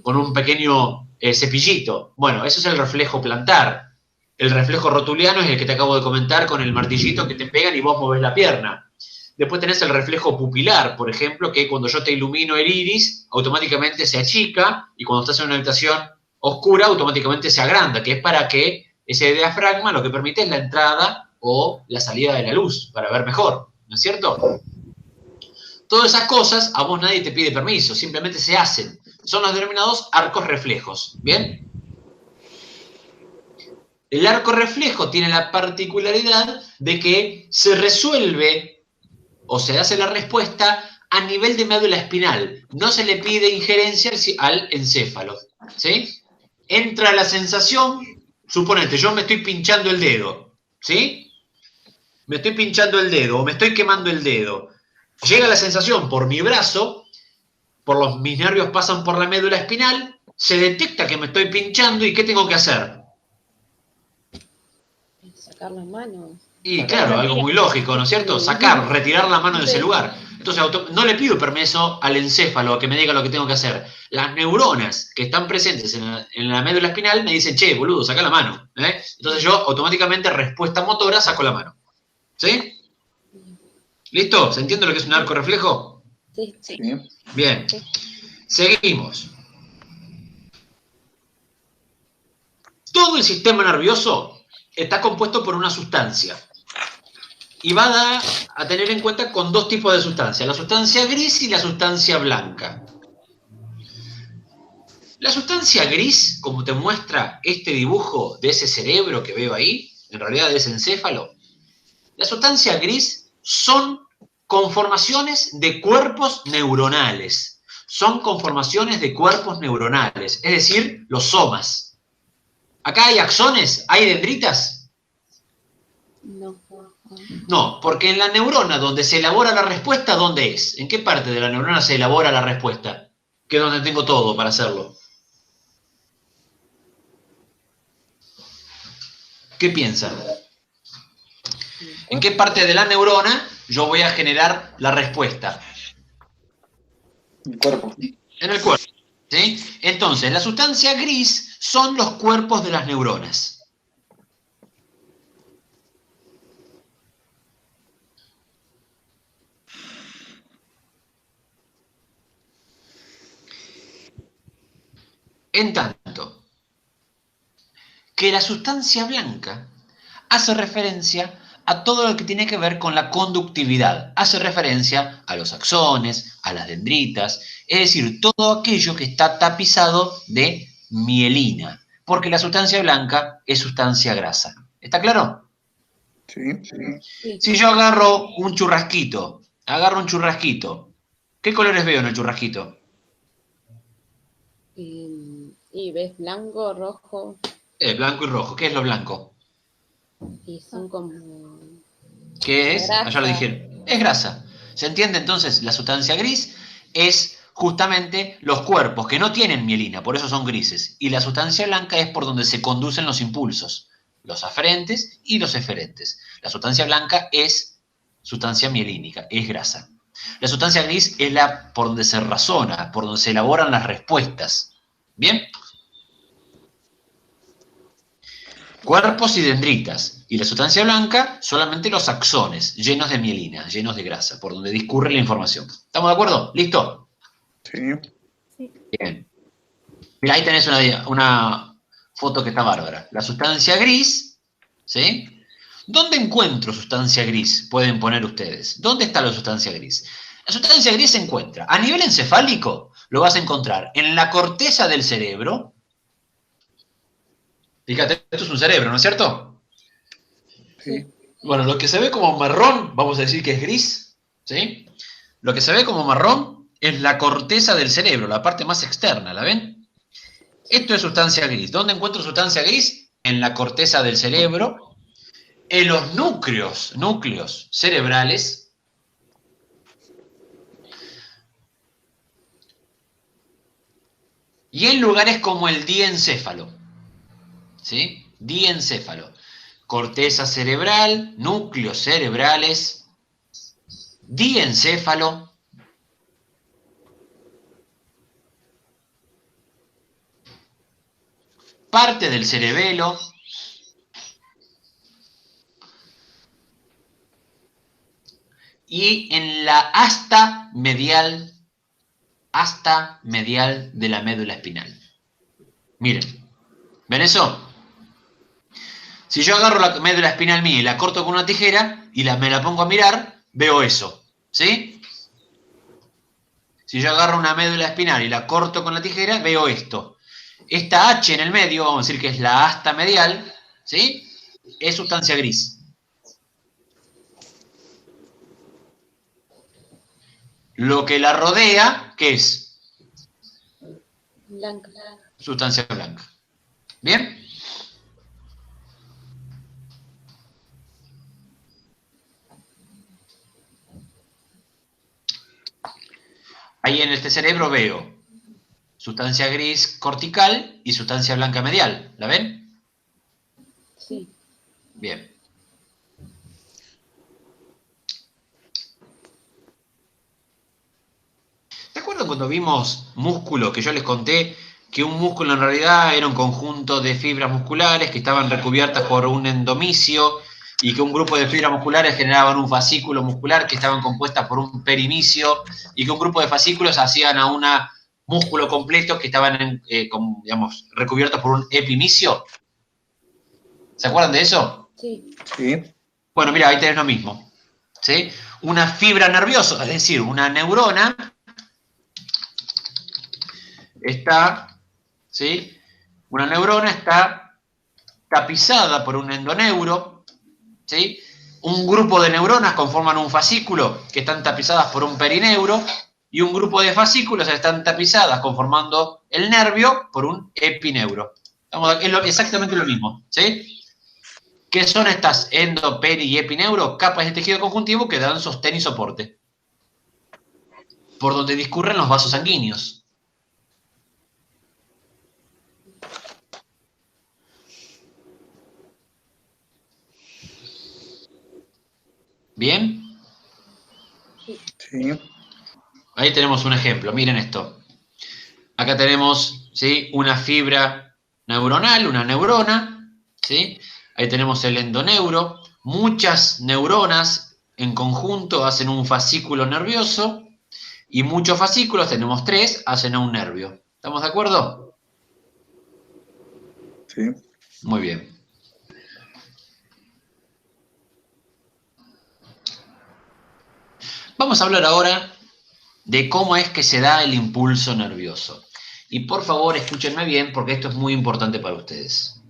Con un pequeño cepillito. Bueno, eso es el reflejo plantar. El reflejo rotuliano es el que te acabo de comentar con el martillito que te pegan y vos movés la pierna. Después tenés el reflejo pupilar, por ejemplo, que cuando yo te ilumino el iris, automáticamente se achica y cuando estás en una habitación oscura, automáticamente se agranda, que es para que ese diafragma lo que permite es la entrada o la salida de la luz, para ver mejor, ¿no es cierto? Todas esas cosas a vos nadie te pide permiso, simplemente se hacen. Son los denominados arcos reflejos, ¿bien? El arco reflejo tiene la particularidad de que se resuelve o se hace la respuesta a nivel de médula espinal. No se le pide injerencia al encéfalo, ¿sí? Entra la sensación, suponete, yo me estoy pinchando el dedo, ¿sí? Me estoy pinchando el dedo o me estoy quemando el dedo. Llega la sensación por mi brazo, mis nervios pasan por la médula espinal, se detecta que me estoy pinchando y ¿qué tengo que hacer? Sacar las manos. Y claro, algo muy lógico, ¿no es cierto? Sacar, retirar la mano de ese lugar. Entonces no le pido permiso al encéfalo que me diga lo que tengo que hacer. Las neuronas que están presentes en la médula espinal me dicen, che, boludo, saca la mano. Entonces yo automáticamente, respuesta motora, saco la mano. ¿Sí? ¿Listo? ¿Se entiende lo que es un arco reflejo? Sí. Sí. Bien. Seguimos. Todo el sistema nervioso está compuesto por una sustancia. y va a tener en cuenta con dos tipos de sustancias, la sustancia gris y la sustancia blanca. La sustancia gris, como te muestra este dibujo de ese cerebro que veo ahí, en realidad de ese encéfalo, la sustancia gris son conformaciones de cuerpos neuronales. Son conformaciones de cuerpos neuronales, es decir, los somas. ¿Acá hay axones? ¿Hay dendritas? No. No, porque en la neurona donde se elabora la respuesta, ¿dónde es? ¿En qué parte de la neurona se elabora la respuesta? Que es donde tengo todo para hacerlo. ¿Qué piensan? ¿En qué parte de la neurona yo voy a generar la respuesta? El cuerpo. En el cuerpo. ¿Sí? Entonces, la sustancia gris son los cuerpos de las neuronas. En tanto, que la sustancia blanca hace referencia a todo lo que tiene que ver con la conductividad. Hace referencia a los axones, a las dendritas, es decir, todo aquello que está tapizado de mielina, porque la sustancia blanca es sustancia grasa. ¿Está claro? Sí. Sí. Si yo agarro un churrasquito, ¿qué colores veo en el churrasquito? Y ves blanco, rojo, Blanco y rojo. ¿Qué es lo blanco? y son como... ¿Qué es? Grasa. Allá lo dijeron. Es grasa. ¿Se entiende entonces? La sustancia gris es justamente los cuerpos que no tienen mielina, por eso son grises. Y la sustancia blanca es por donde se conducen los impulsos, los aferentes y los eferentes. La sustancia blanca es sustancia mielínica, es grasa. La sustancia gris es la por donde se razona, por donde se elaboran las respuestas. ¿Bien? Cuerpos y dendritas. Y la sustancia blanca, solamente los axones, llenos de mielina, llenos de grasa, por donde discurre la información. ¿Estamos de acuerdo? ¿Listo? Sí. Bien. Mira, ahí tenés una foto que está bárbara. La sustancia gris, ¿sí? ¿Dónde encuentro sustancia gris? Pueden poner ustedes. ¿Dónde está la sustancia gris? La sustancia gris se encuentra a nivel encefálico, lo vas a encontrar en la corteza del cerebro. Fíjate, esto es un cerebro, ¿no es cierto? Sí. Bueno, lo que se ve como marrón, vamos a decir que es gris, ¿sí? Lo que se ve como marrón es la corteza del cerebro, la parte más externa, ¿la ven? Esto es sustancia gris. ¿Dónde encuentro sustancia gris? En la corteza del cerebro, en los núcleos cerebrales, y en lugares como el diencéfalo, ¿sí? Diencéfalo. Corteza cerebral, núcleos cerebrales, diencéfalo, parte del cerebelo, y en la asta medial de la médula espinal. Miren, ¿ven eso? Si yo agarro la médula espinal mía y la corto con una tijera y me la pongo a mirar, veo eso, ¿sí? Si yo agarro una médula espinal y la corto con la tijera, veo esto. Esta H en el medio, vamos a decir que es la asta medial, ¿sí? Es sustancia gris. Lo que la rodea, ¿qué es? Blanca. Sustancia blanca. ¿Bien? Ahí en este cerebro veo sustancia gris cortical y sustancia blanca medial. ¿La ven? Sí. Bien. ¿Se acuerdan cuando vimos músculo, que yo les conté que un músculo en realidad era un conjunto de fibras musculares que estaban recubiertas por un endomicio y que un grupo de fibras musculares generaban un fascículo muscular que estaban compuestas por un perimicio y que un grupo de fascículos hacían a un músculo completo que estaban, digamos, recubiertos por un epimicio? ¿Se acuerdan de eso? Sí. Sí. Bueno, mira, ahí tenés lo mismo. ¿sí? Una fibra nerviosa, es decir, una neurona, está, ¿sí? Una neurona está tapizada por un endoneuro, ¿sí? Un grupo de neuronas conforman un fascículo que están tapizadas por un perineuro y un grupo de fascículos están tapizadas conformando el nervio por un epineuro. Es exactamente lo mismo, ¿sí? ¿Qué son estas endo, peri y epineuro? Capas de tejido conjuntivo que dan sostén y soporte, por donde discurren los vasos sanguíneos. ¿Bien? Sí. Ahí tenemos un ejemplo, miren esto. Acá tenemos, ¿sí? Una fibra neuronal, una neurona, ¿sí? Ahí tenemos el endoneuro. Muchas neuronas en conjunto hacen un fascículo nervioso y muchos fascículos, tenemos 3, hacen un nervio. ¿Estamos de acuerdo? Sí. Muy bien. Vamos a hablar ahora de cómo es que se da el impulso nervioso. Y por favor, escúchenme bien porque esto es muy importante para ustedes.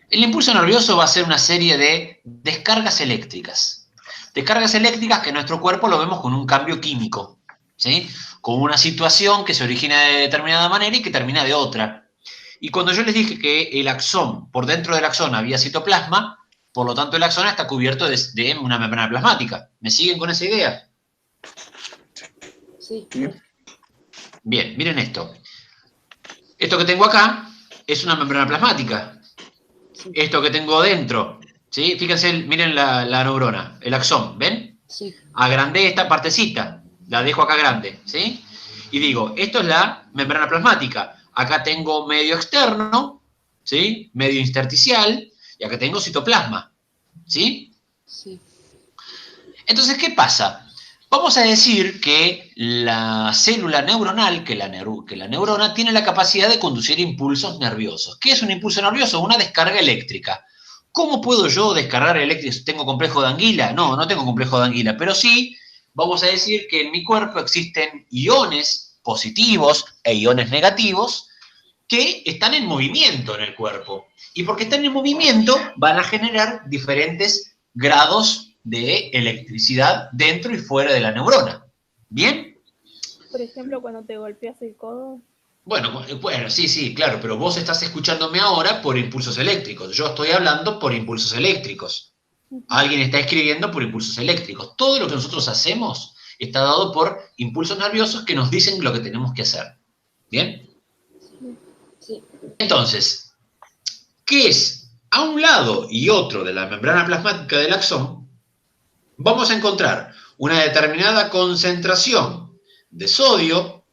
El impulso nervioso va a ser una serie de descargas eléctricas. Descargas eléctricas que en nuestro cuerpo lo vemos con un cambio químico, ¿sí? Con una situación que se origina de determinada manera y que termina de otra. Y cuando yo les dije que el axón, por dentro del axón había citoplasma, por lo tanto el axón está cubierto de una membrana plasmática. ¿Me siguen con esa idea? Sí. Sí. Bien, miren esto. Esto que tengo acá es una membrana plasmática. Sí. Esto que tengo dentro, ¿sí? Fíjense, miren la neurona, el axón, ¿ven? Sí. Agrandé esta partecita, la dejo acá grande, ¿sí? Y digo, esto es la membrana plasmática. Acá tengo medio externo, ¿sí? Medio intersticial, y acá tengo citoplasma, ¿sí? Sí. Entonces, ¿qué pasa? Vamos a decir que la célula neuronal, que la neurona, tiene la capacidad de conducir impulsos nerviosos. ¿Qué es un impulso nervioso? Una descarga eléctrica. ¿Cómo puedo yo descargar eléctrica? ¿Tengo complejo de anguila? No, no tengo complejo de anguila, pero sí vamos a decir que en mi cuerpo existen iones positivos e iones negativos que están en movimiento en el cuerpo. Y porque están en movimiento van a generar diferentes grados de electricidad dentro y fuera de la neurona. ¿Bien? Por ejemplo, cuando te golpeas el codo. Bueno, sí, claro, pero vos estás escuchándome ahora por impulsos eléctricos. Yo estoy hablando por impulsos eléctricos. Alguien está escribiendo por impulsos eléctricos. Todo lo que nosotros hacemos está dado por impulsos nerviosos que nos dicen lo que tenemos que hacer. ¿Bien? Sí. Entonces, ¿qué es? A un lado y otro de la membrana plasmática del axón, vamos a encontrar una determinada concentración de sodio.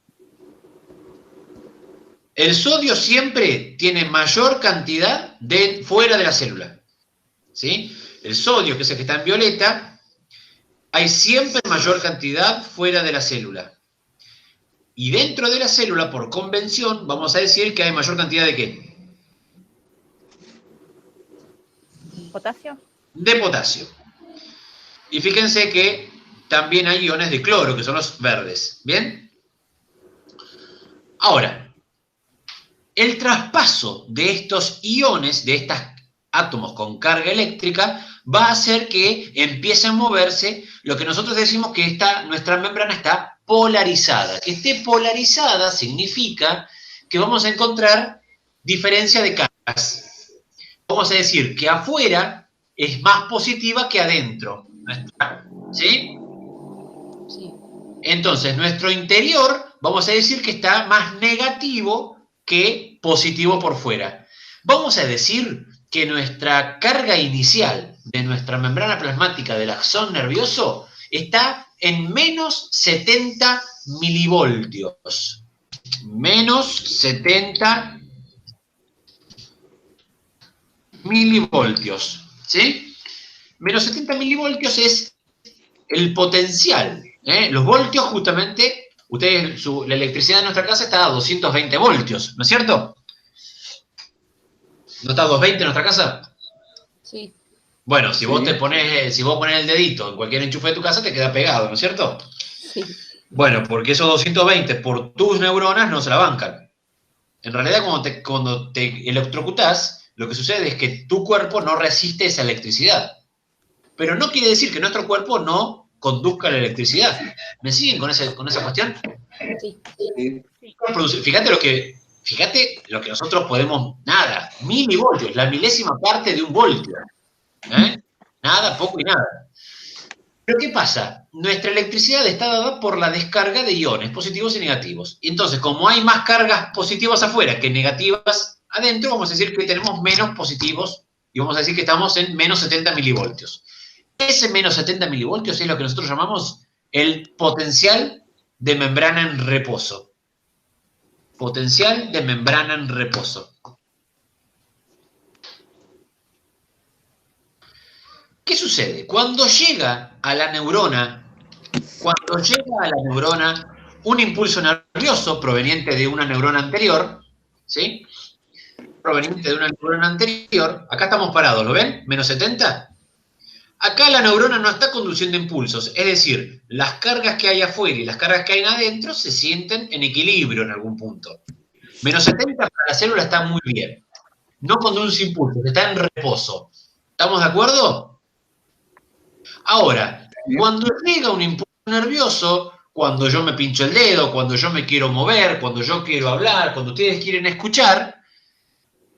El sodio siempre tiene mayor cantidad fuera de la célula, ¿sí? El sodio, que es el que está en violeta, hay siempre mayor cantidad fuera de la célula. Y dentro de la célula, por convención, vamos a decir que hay mayor cantidad de ¿qué? ¿Potasio? De potasio. Y fíjense que también hay iones de cloro, que son los verdes. ¿Bien? Ahora, el traspaso de estos iones, de estos átomos con carga eléctrica, va a hacer que empiece a moverse lo que nosotros decimos que nuestra membrana está polarizada. Que esté polarizada significa que vamos a encontrar diferencia de cargas. Vamos a decir que afuera es más positiva que adentro. ¿Sí? Sí. Entonces, nuestro interior, vamos a decir que está más negativo que positivo por fuera. Vamos a decir que nuestra carga inicial de nuestra membrana plasmática del axón nervioso está en menos 70 milivoltios. Menos 70 milivoltios. ¿Sí? Menos 70 milivoltios es el potencial. Los voltios, justamente, la electricidad de nuestra casa está a 220 voltios, ¿no es cierto? ¿No está a 220 en nuestra casa? Sí. Bueno, si vos Sí. pones el dedito en cualquier enchufe de tu casa, te queda pegado, ¿no es cierto? Sí. Bueno, porque esos 220 por tus neuronas no se la bancan. En realidad, cuando te electrocutás, lo que sucede es que tu cuerpo no resiste esa electricidad. Pero no quiere decir que nuestro cuerpo no conduzca la electricidad. ¿Me siguen con esa cuestión? Sí. Sí. Fíjate lo que nosotros podemos, nada, milivoltios, la milésima parte de un voltio. ¿Eh? Nada, poco y nada. Pero ¿qué pasa? Nuestra electricidad está dada por la descarga de iones positivos y negativos. Y entonces, como hay más cargas positivas afuera que negativas adentro, vamos a decir que tenemos menos positivos y vamos a decir que estamos en menos 70 milivoltios. Ese menos 70 milivoltios es lo que nosotros llamamos el potencial de membrana en reposo. Potencial de membrana en reposo. ¿Qué sucede? Cuando llega a la neurona un impulso nervioso proveniente de una neurona anterior, ¿sí? Proveniente de una neurona anterior, acá estamos parados, ¿lo ven? Menos 70. Acá la neurona no está conduciendo impulsos, es decir, las cargas que hay afuera y las cargas que hay adentro se sienten en equilibrio en algún punto. Menos 70 para la célula está muy bien. No conduce impulsos, está en reposo. ¿Estamos de acuerdo? Ahora, cuando llega un impulso nervioso, cuando yo me pincho el dedo, cuando yo me quiero mover, cuando yo quiero hablar, cuando ustedes quieren escuchar,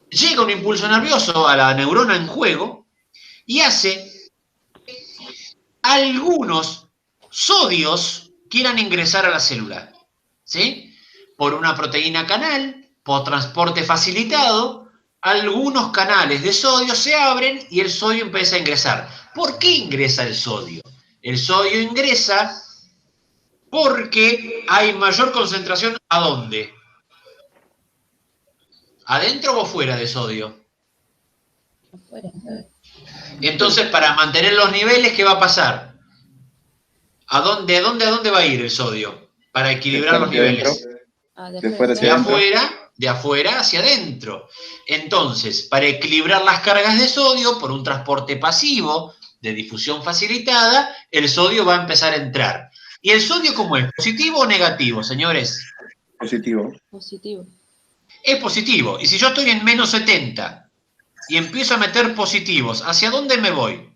llega un impulso nervioso a la neurona en juego y hace algunos sodios quieran ingresar a la célula, ¿sí? Por una proteína canal, por transporte facilitado, algunos canales de sodio se abren y el sodio empieza a ingresar. ¿Por qué ingresa el sodio? El sodio ingresa porque hay mayor concentración ¿a dónde? ¿Adentro o fuera de sodio? Afuera. Entonces, para mantener los niveles, ¿qué va a pasar? ¿De dónde a dónde va a ir el sodio? Para equilibrar los niveles. Ah, de De afuera fuera hacia hacia adentro. adentro. De afuera hacia adentro. Entonces, para equilibrar las cargas de sodio por un transporte pasivo de difusión facilitada, el sodio va a empezar a entrar. ¿Y el sodio cómo es? ¿Positivo o negativo, señores? Positivo. Positivo. Es positivo. Y si yo estoy en menos 70 y empiezo a meter positivos, ¿hacia dónde me voy?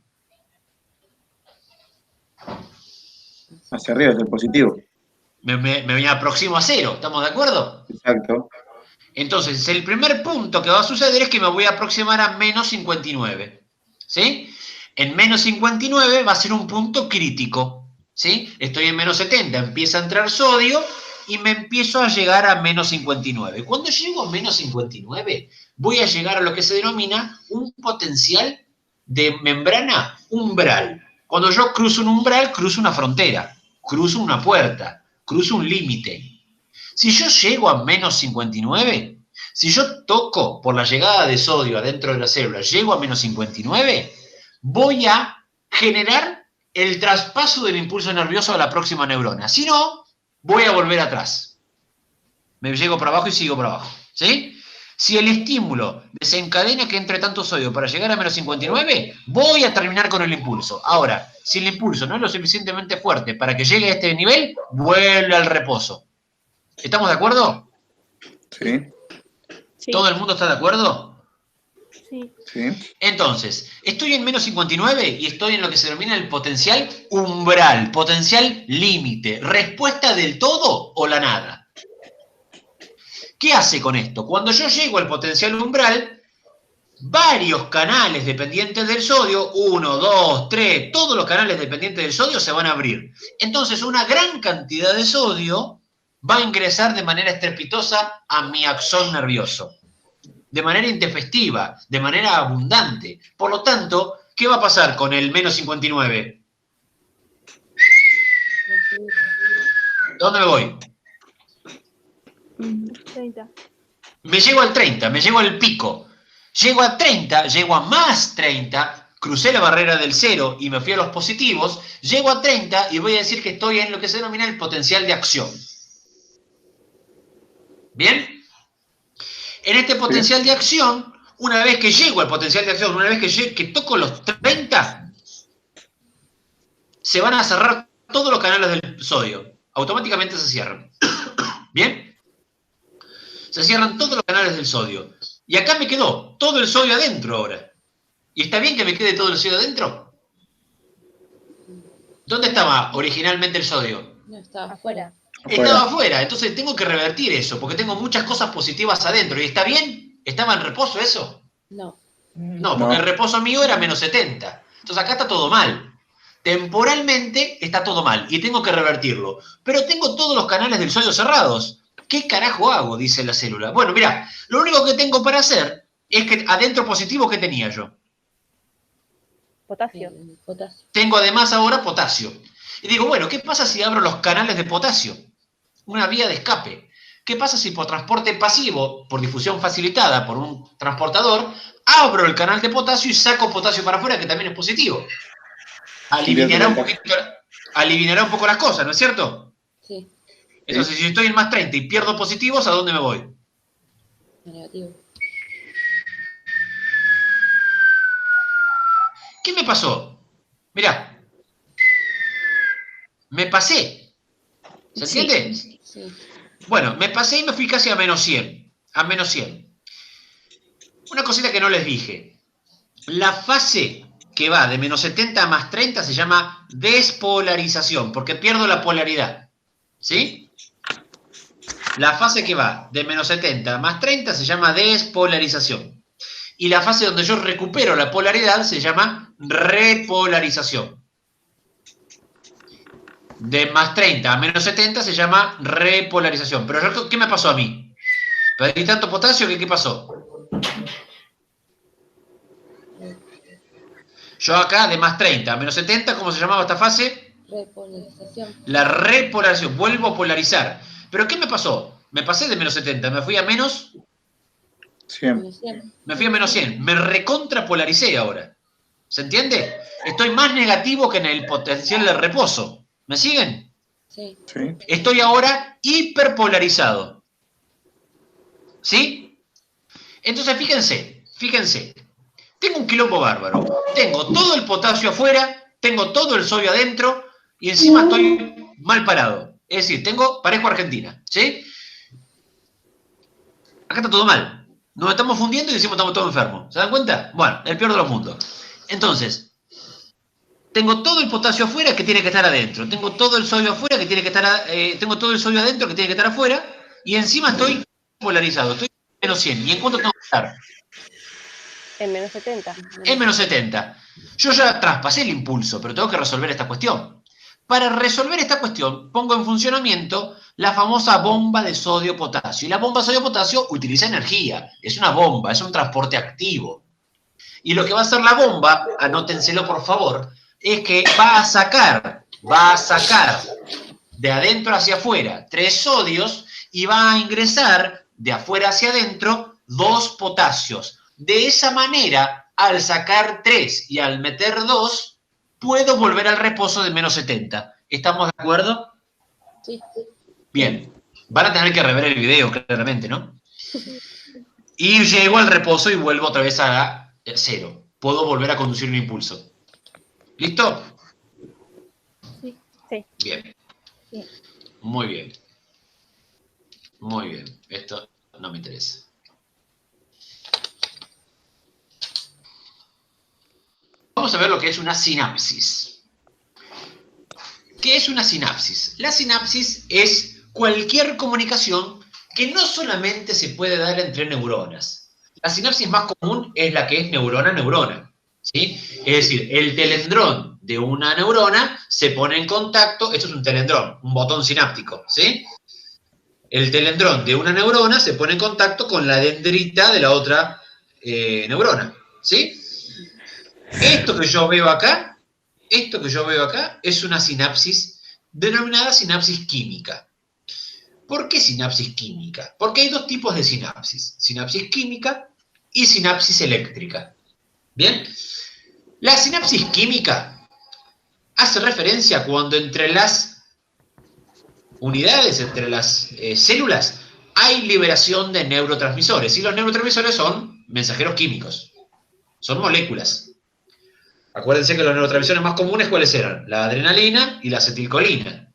Hacia arriba es el positivo. Me aproximo a cero, ¿estamos de acuerdo? Exacto. Entonces, el primer punto que va a suceder es que me voy a aproximar a menos 59. ¿Sí? En menos 59 va a ser un punto crítico. ¿Sí? Estoy en menos 70, empieza a entrar sodio y me empiezo a llegar a menos 59. Cuando llego a menos 59, voy a llegar a lo que se denomina un potencial de membrana umbral. Cuando yo cruzo un umbral, cruzo una frontera, cruzo una puerta, cruzo un límite. Si yo llego a menos 59, si yo toco por la llegada de sodio adentro de la célula, llego a menos 59, voy a generar el traspaso del impulso nervioso a la próxima neurona. Si no, voy a volver atrás. Me llego para abajo y sigo para abajo. ¿Sí? Si el estímulo desencadena que entre tanto sodio para llegar a menos 59, voy a terminar con el impulso. Ahora, si el impulso no es lo suficientemente fuerte para que llegue a este nivel, vuelve al reposo. ¿Estamos de acuerdo? Sí. Sí, ¿Todo el mundo está de acuerdo? sí. Sí. Entonces, estoy en menos 59 y estoy en lo que se denomina el potencial umbral, potencial límite, respuesta del todo o la nada. ¿Qué hace con esto? Cuando yo llego al potencial umbral, varios canales dependientes del sodio, 1, 2, 3, todos los canales dependientes del sodio se van a abrir. Entonces, una gran cantidad de sodio va a ingresar de manera estrepitosa a mi axón nervioso. De manera intempestiva, de manera abundante. Por lo tanto, ¿qué va a pasar con el menos 59? ¿Dónde me voy? 30. Me llego al 30, me llego al pico. Llego a 30, llego a más 30, crucé la barrera del 0 y me fui a los positivos, llego a 30 y voy a decir que estoy en lo que se denomina el potencial de acción. ¿Bien? En este potencial de acción Una vez que llego al potencial de acción, una vez que toco los 30, se van a cerrar todos los canales del sodio. Automáticamente se cierran. ¿Bien? Se cierran todos los canales del sodio. Y acá me quedó todo el sodio adentro ahora. ¿Y está bien que me quede todo el sodio adentro? ¿Dónde estaba originalmente el sodio? No, estaba afuera. Estaba afuera. Entonces tengo que revertir eso, porque tengo muchas cosas positivas adentro. ¿Y está bien? ¿Estaba en reposo eso? No. No, porque el reposo mío era menos 70. Entonces acá está todo mal. Temporalmente está todo mal y tengo que revertirlo. Pero tengo todos los canales del sodio cerrados. ¿Qué carajo hago? Dice la célula. Bueno, mirá, lo único que tengo para hacer es que adentro positivo, ¿qué tenía yo? Potasio. Potasio. Tengo además ahora potasio. Y digo, bueno, ¿qué pasa si abro los canales de potasio? Una vía de escape. ¿Qué pasa si por transporte pasivo, por difusión facilitada por un transportador, abro el canal de potasio y saco potasio para afuera, que también es positivo? Aliviará un poco las cosas, ¿no es cierto? Sí. Entonces, si estoy en más 30 y pierdo positivos, ¿a dónde me voy? Negativo. ¿Qué me pasó? Mirá. Me pasé. ¿Se entiende? Sí. Bueno, me pasé y me fui casi a menos 100. A menos 100. Una cosita que no les dije. La fase que va de menos 70 a más 30 se llama despolarización, porque pierdo la polaridad. ¿Sí? La fase que va de menos 70 a más 30 se llama despolarización. Y la fase donde yo recupero la polaridad se llama repolarización. De más 30 a menos 70 se llama repolarización. Pero yo, ¿qué me pasó a mí? Perdí tanto potasio que ¿qué pasó? Yo acá de más 30 a menos 70, ¿cómo se llamaba esta fase? Repolarización. La repolarización. Vuelvo a polarizar. ¿Pero qué me pasó? Me pasé de menos 70, me fui a menos... 100. Menos 100. Me fui a menos 100. Me recontrapolaricé ahora. ¿Se entiende? Estoy más negativo que en el potencial de reposo. ¿Me siguen? Sí. Sí. Estoy ahora hiperpolarizado. ¿Sí? Entonces, fíjense. Tengo un quilombo bárbaro. Tengo todo el potasio afuera, tengo todo el sodio adentro y encima estoy mal parado. Es decir, parejo a Argentina. ¿Sí? Acá está todo mal. Nos estamos fundiendo y decimos que estamos todos enfermos. ¿Se dan cuenta? Bueno, el peor de los mundos. Entonces, tengo todo el potasio afuera que tiene que estar adentro. Tengo todo el sodio afuera que tiene que estar... tengo todo el sodio adentro que tiene que estar afuera. Y encima estoy polarizado. Estoy en menos 100. ¿Y en cuánto tengo que estar? En menos 70. En menos 70. Yo ya traspasé el impulso, pero tengo que resolver esta cuestión. Para resolver esta cuestión, pongo en funcionamiento la famosa bomba de sodio-potasio. Y la bomba de sodio-potasio utiliza energía. Es una bomba, es un transporte activo. Y lo que va a hacer la bomba, anótenselo por favor, es que va a sacar de adentro hacia afuera 3 sodios y va a ingresar de afuera hacia adentro 2 potasios. De esa manera, al sacar 3 y al meter 2, puedo volver al reposo de menos 70. ¿Estamos de acuerdo? Sí. Bien. Van a tener que rever el video, claramente, ¿no? Y llego al reposo y vuelvo otra vez a 0. Puedo volver a conducir un impulso. ¿Listo? Sí. Bien. Sí. Muy bien. Muy bien. Esto no me interesa. Vamos a ver lo que es una sinapsis. ¿Qué es una sinapsis? La sinapsis es cualquier comunicación que no solamente se puede dar entre neuronas. La sinapsis más común es la que es neurona-neurona, ¿sí? Es decir, el telendrón de una neurona se pone en contacto, esto es un telendrón, un botón sináptico, ¿sí? El telendrón de una neurona se pone en contacto con la dendrita de la otra neurona, ¿sí? Esto que yo veo acá es una sinapsis denominada sinapsis química. ¿Por qué sinapsis química? Porque hay 2 tipos de sinapsis. Sinapsis química y sinapsis eléctrica. ¿Bien? La sinapsis química hace referencia cuando entre las unidades, entre las células, hay liberación de neurotransmisores. Y los neurotransmisores son mensajeros químicos. Son moléculas. Acuérdense que los neurotransmisores más comunes, ¿cuáles eran? La adrenalina y la acetilcolina.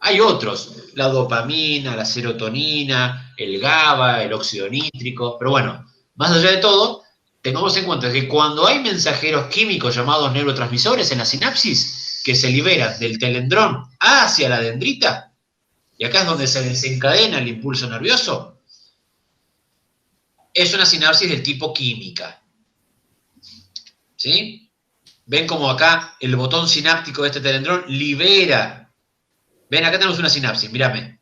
Hay otros, la dopamina, la serotonina, el GABA, el óxido nítrico, pero bueno, más allá de todo, tengamos en cuenta que cuando hay mensajeros químicos llamados neurotransmisores en la sinapsis que se liberan del telendrón hacia la dendrita, y acá es donde se desencadena el impulso nervioso, es una sinapsis del tipo química. ¿Sí? Ven como acá el botón sináptico de este telendrón libera. Ven, acá tenemos una sinapsis, mírame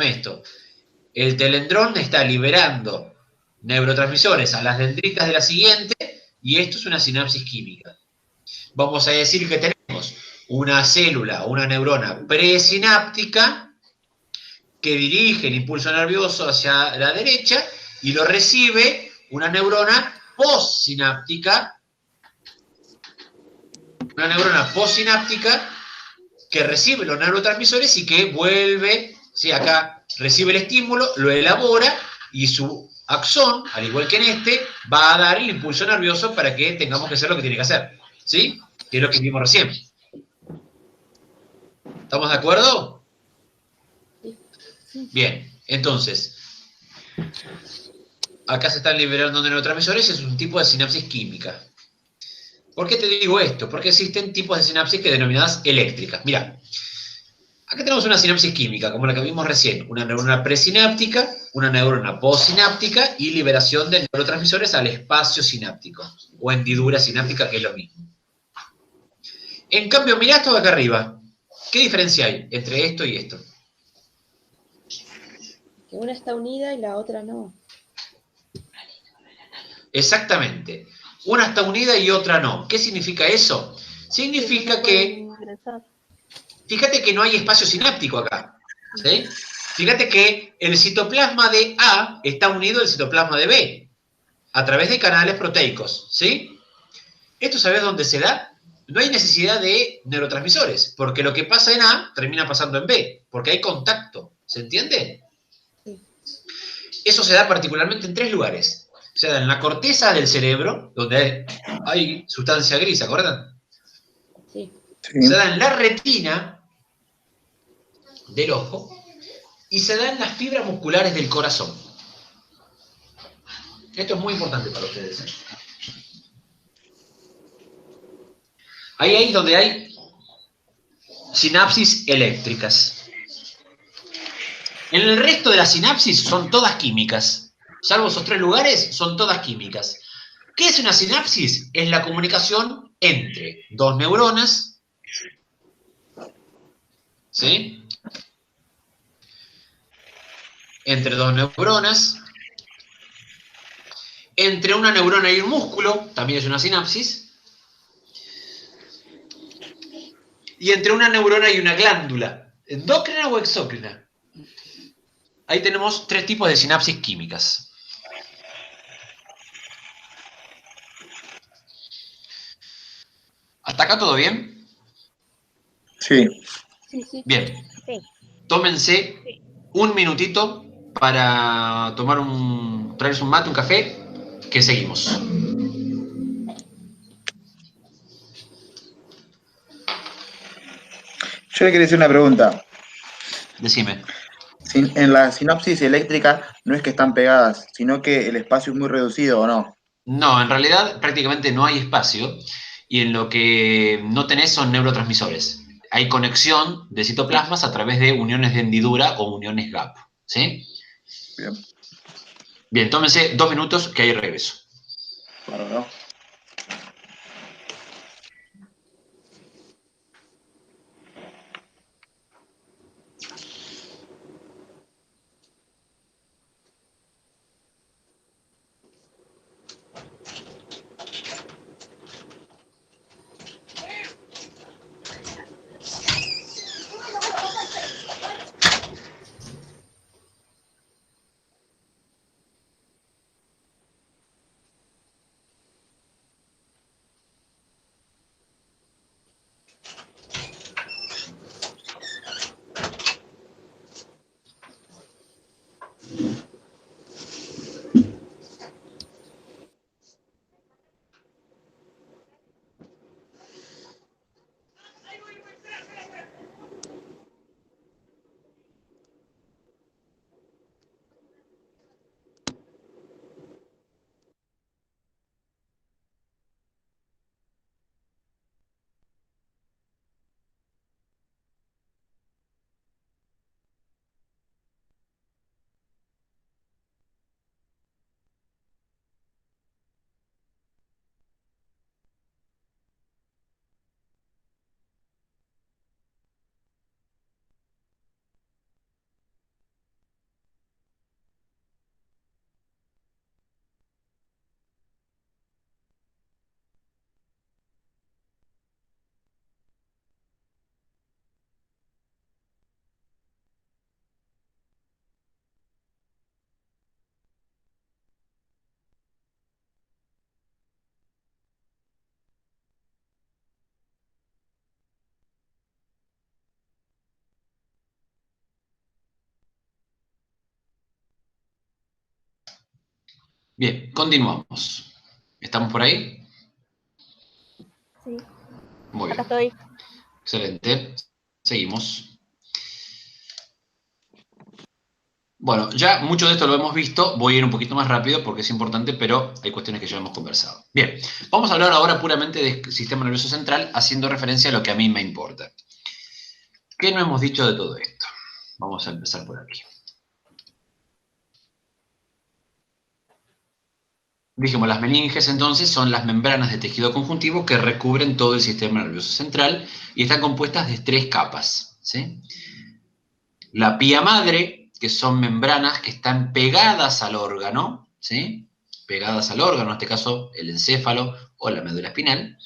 esto. El telendrón está liberando neurotransmisores a las dendritas de la siguiente y esto es una sinapsis química. Vamos a decir que tenemos una célula, una neurona presináptica que dirige el impulso nervioso hacia la derecha y lo recibe una neurona postsináptica que recibe los neurotransmisores y que vuelve, ¿sí? Acá recibe el estímulo, lo elabora y su axón, al igual que en este, va a dar el impulso nervioso para que tengamos que hacer lo que tiene que hacer, ¿sí? Que es lo que vimos recién. ¿Estamos de acuerdo? Bien, entonces, acá se están liberando neurotransmisores, es un tipo de sinapsis química. ¿Por qué te digo esto? Porque existen tipos de sinapsis que denominadas eléctricas. Mirá, acá tenemos una sinapsis química, como la que vimos recién, una neurona presináptica, una neurona postsináptica y liberación de neurotransmisores al espacio sináptico, o hendidura sináptica, que es lo mismo. En cambio, mirá esto de acá arriba. ¿Qué diferencia hay entre esto y esto? Que una está unida y la otra no. Exactamente. Una está unida y otra no. ¿Qué significa eso? Significa que, fíjate que no hay espacio sináptico acá. ¿Sí? Fíjate que el citoplasma de A está unido al citoplasma de B a través de canales proteicos. ¿Sí? ¿Esto sabes dónde se da? No hay necesidad de neurotransmisores, porque lo que pasa en A termina pasando en B, porque hay contacto. ¿Se entiende? Sí. Eso se da particularmente en 3 lugares. Se da en la corteza del cerebro, donde hay sustancia gris, ¿se acuerdan? Sí. Sí. Se da en la retina del ojo y se da en las fibras musculares del corazón. Esto es muy importante para ustedes, ¿eh? Ahí es donde hay sinapsis eléctricas. En el resto de las sinapsis son todas químicas. Salvo esos 3 lugares, son todas químicas. ¿Qué es una sinapsis? Es la comunicación entre 2 neuronas, ¿sí? Entre 2 neuronas, entre una neurona y un músculo, también es una sinapsis, y entre una neurona y una glándula, endócrina o exócrina. Ahí tenemos 3 tipos de sinapsis químicas. ¿Hasta acá todo bien? Sí. Sí, sí. Bien. Sí. Tómense un minutito para traerse un mate, un café, que seguimos. Yo le quería hacer una pregunta. Decime. En la sinapsis eléctrica no es que están pegadas, sino que el espacio es muy reducido, ¿o no? No, en realidad prácticamente no hay espacio y en lo que no tenés son neurotransmisores. Hay conexión de citoplasmas a través de uniones de hendidura o uniones gap. ¿Sí? Bien. Bien, tómense 2 minutos que ahí regreso. Bárbaro. Bien, continuamos. ¿Estamos por ahí? Sí, Muy acá bien. estoy. Excelente. Seguimos. Bueno, ya mucho de esto lo hemos visto. Voy a ir un poquito más rápido porque es importante, pero hay cuestiones que ya hemos conversado. Bien, vamos a hablar ahora puramente de sistema nervioso central, haciendo referencia a lo que a mí me importa. ¿Qué no hemos dicho de todo esto? Vamos a empezar por aquí. Dijimos, las meninges entonces son las membranas de tejido conjuntivo que recubren todo el sistema nervioso central y están compuestas de 3 capas, ¿sí? La pía madre, que son membranas que están pegadas al órgano, ¿sí? Pegadas al órgano, en este caso el encéfalo o la médula espinal.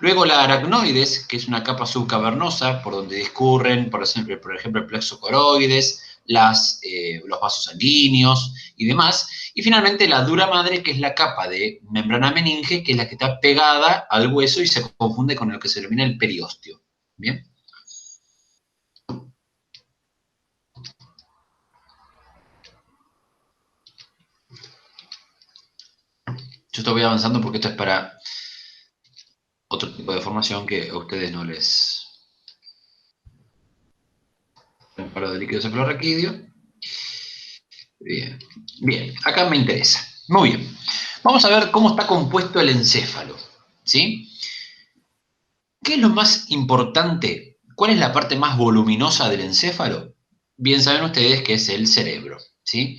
Luego la aracnoides, que es una capa subcavernosa por donde discurren, por ejemplo el plexo coroides, los vasos sanguíneos y demás. Y finalmente la dura madre, que es la capa de membrana meninge, que es la que está pegada al hueso y se confunde con lo que se denomina el periósteo. ¿Bien? Yo estoy avanzando porque esto es para otro tipo de formación que a ustedes no les... Un paro de líquido cefalorraquídeo. Bien, bien, acá me interesa. Muy bien. Vamos a ver cómo está compuesto el encéfalo, ¿sí? ¿Qué es lo más importante? ¿Cuál es la parte más voluminosa del encéfalo? Bien saben ustedes que es el cerebro, ¿sí?